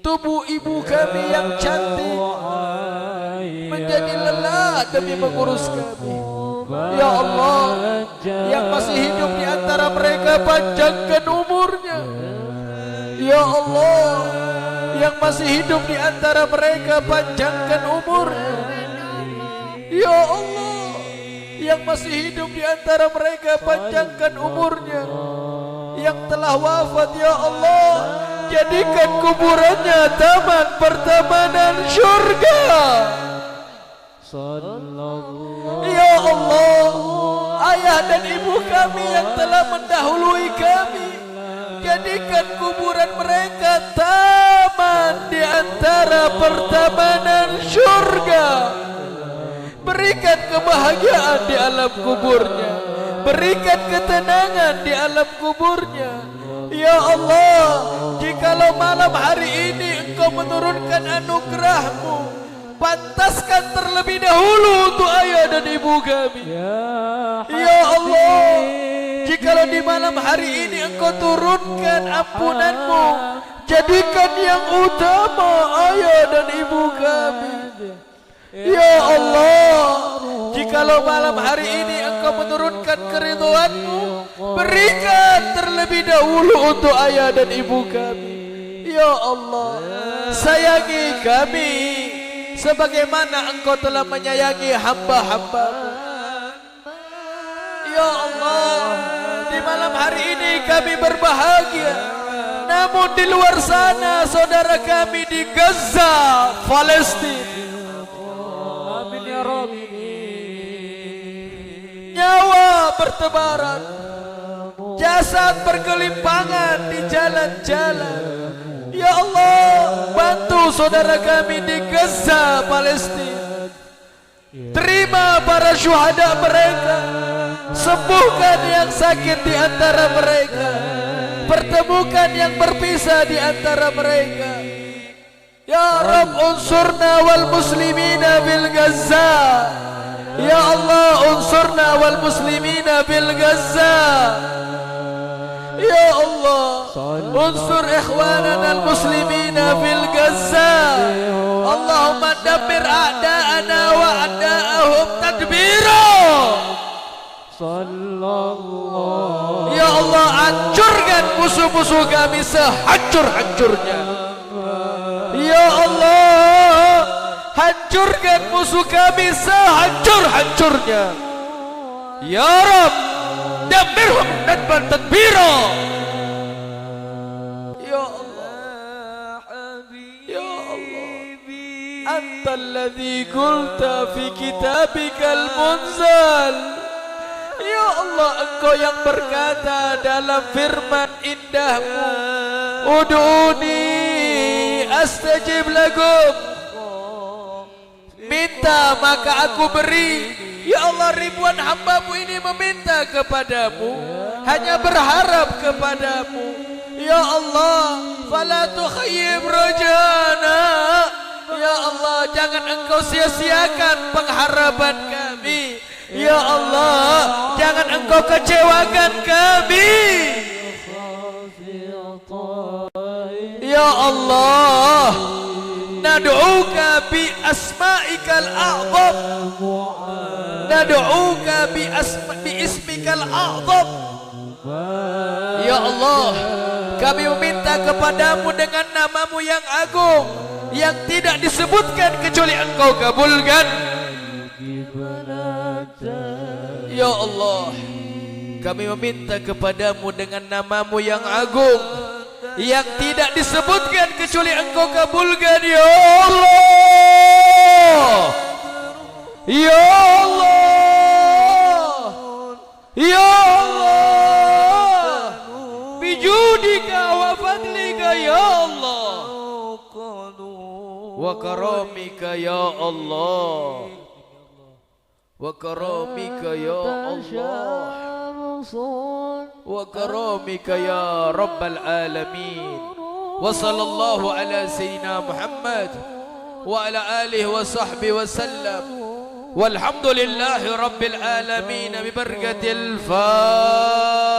[SPEAKER 2] Tubuh ibu kami yang cantik menjadi lelah demi mengurus kami. Ya Allah, yang masih hidup di antara mereka panjangkan umurnya. Ya Allah, yang masih hidup di antara mereka panjangkan umurnya. Ya Allah, yang masih hidup di antara mereka panjangkan umurnya. Yang telah wafat, ya Allah, jadikan kuburannya taman pertamanan syurga. Ya Allah, ayah dan ibu kami yang telah mendahului kami, jadikan kuburan mereka taman di antara pertamanan syurga. Berikan kebahagiaan di alam kuburnya, berikan ketenangan di alam kuburnya. Ya Allah, jikalau malam hari ini Engkau menurunkan anugerah-Mu, pantaskan terlebih dahulu untuk ayah dan ibu kami. Ya Allah, jikalau di malam hari ini Engkau turunkan ampunan-Mu, jadikan yang utama ayah dan ibu kami.
[SPEAKER 3] Ya Allah, jikalau malam hari ini Engkau menurunkan keridhaan-Mu, berikan terlebih dahulu untuk ayah dan ibu kami. Ya Allah, sayangi kami sebagaimana Engkau telah menyayangi hamba-hamba-Mu. Ya Allah, di malam hari ini kami berbahagia. Namun di luar sana saudara kami di Gaza, Palestina, nyawa bertebaran, jasad bergelimpangan di jalan-jalan. Ya Allah, bantu saudara kami di Gaza, Palestina. Terima para syuhada mereka, sembuhkan yang sakit di antara mereka, pertemukan yang berpisah di antara mereka. Ya Rabb, unsurna wal muslimina bil Gaza. Ya Allah, unsurna wal muslimina bil Gaza. Ya Allah, unsur ikhwanana al muslimina bil Gaza. Allahumma dabbir a'da'ana wa a'da'ahum tadbira. Ya Allah, hancurkan musuh-musuh kami sehancur-hancurnya. Ya Allah, hancurkan musuh kami sehancur-hancurnya. Ya Rabb, damirhum nadban tadbira. Ya Allah, Ya Allah, Anta alladhi qulta fi kitabikal munzal. Ya Allah, Engkau yang berkata dalam firman indahmu, Ud'uni astajib lakum. Minta maka aku beri. Ya Allah, ribuan hamba-Mu ini meminta kepadamu, hanya berharap kepadamu. Ya Allah, fala tukhayyib rajana. Ya Allah, jangan Engkau sia-siakan pengharapan kami. Ya Allah, jangan Engkau kecewakan kami. Ya Allah, nad'uka bi asma'ikal a'zam. Nad'uka bi ismikal a'zam. Ya Allah, kami meminta kepadamu dengan namamu yang agung, yang tidak disebutkan kecuali Engkau kabulkan. Ya Allah, kami meminta kepadamu dengan namamu yang agung, yang tidak disebutkan kecuali Engkau kabulkan. Ya Allah, Ya Allah, Ya Allah, bijudika wa fadlika ya Allah, wa karamika ya Allah, wa karamika ya Allah, wa karamika ya Rabbal Alamin. Wa sallallahu ala sayyidina Muhammad wa ala alihi wa sahbihi wa sallam. Walhamdulillahi Rabbil Alamin. Bi barakatil Fatihah.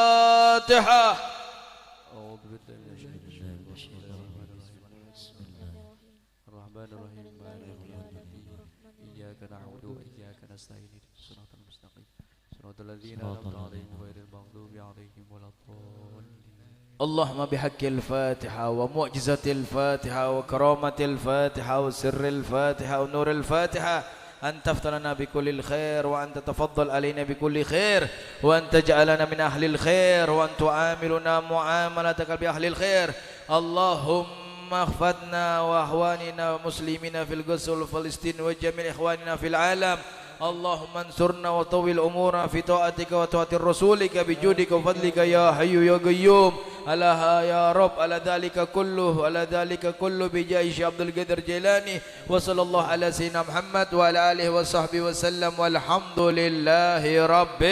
[SPEAKER 3] اللهم بحق الفاتحة ومعجزة الفاتحة وكرامة الفاتحة وسر الفاتحة ونور الفاتحة أن تفتح لنا بكل الخير، وأن تتفضل علينا بكل خير، وأن تجعلنا من أهل الخير، وأن تعاملنا معاملتك بأهل الخير. اللهم اغفرنا وأخواننا ومسلمين في القدس والفلسطين وجميع إخواننا في العالم. اللهم انصرنا وطول أمورنا في طاعتك وطاعة رسولك بجودك وفضلك يا حي يا قيوم. ألا يا رب على ذلك كله، على ذلك كله بجاه شيخ عبد القادر جيلاني. وصلى الله على سيدنا محمد وعلى آله وصحبه وسلم والحمد لله رب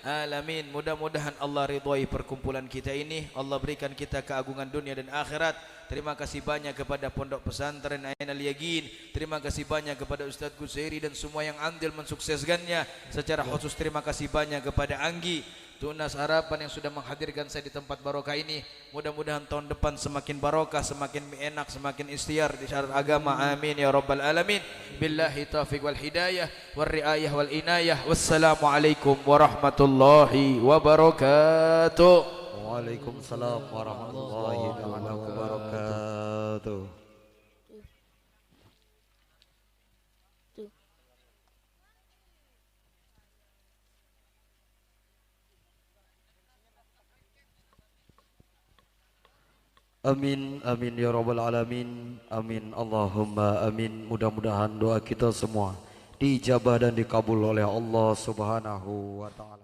[SPEAKER 3] Alamin. Mudah-mudahan Allah ridhoi perkumpulan kita ini. Allah berikan kita keagungan dunia dan akhirat. Terima kasih banyak kepada Pondok Pesantren Ainul Yaqin. Terima kasih banyak kepada Ustaz Kusairi dan semua yang andil mensukseskannya. Secara khusus terima kasih banyak kepada Anggi. Tunas harapan yang sudah menghadirkan saya di tempat barokah ini. Mudah-mudahan tahun depan semakin barokah, semakin enak, semakin ikhtiar di syarat agama. Amin ya rabbal alamin. Billahi taufiq wal hidayah wal riayah wal inayah. Wassalamualaikum warahmatullahi wabarakatuh.
[SPEAKER 4] Waalaikumsalam warahmatullahi wabarakatuh. Amin, amin ya rabbal alamin. Amin, Allahumma amin. Mudah-mudahan doa kita semua dijabah dan dikabul oleh Allah Subhanahu wa taala.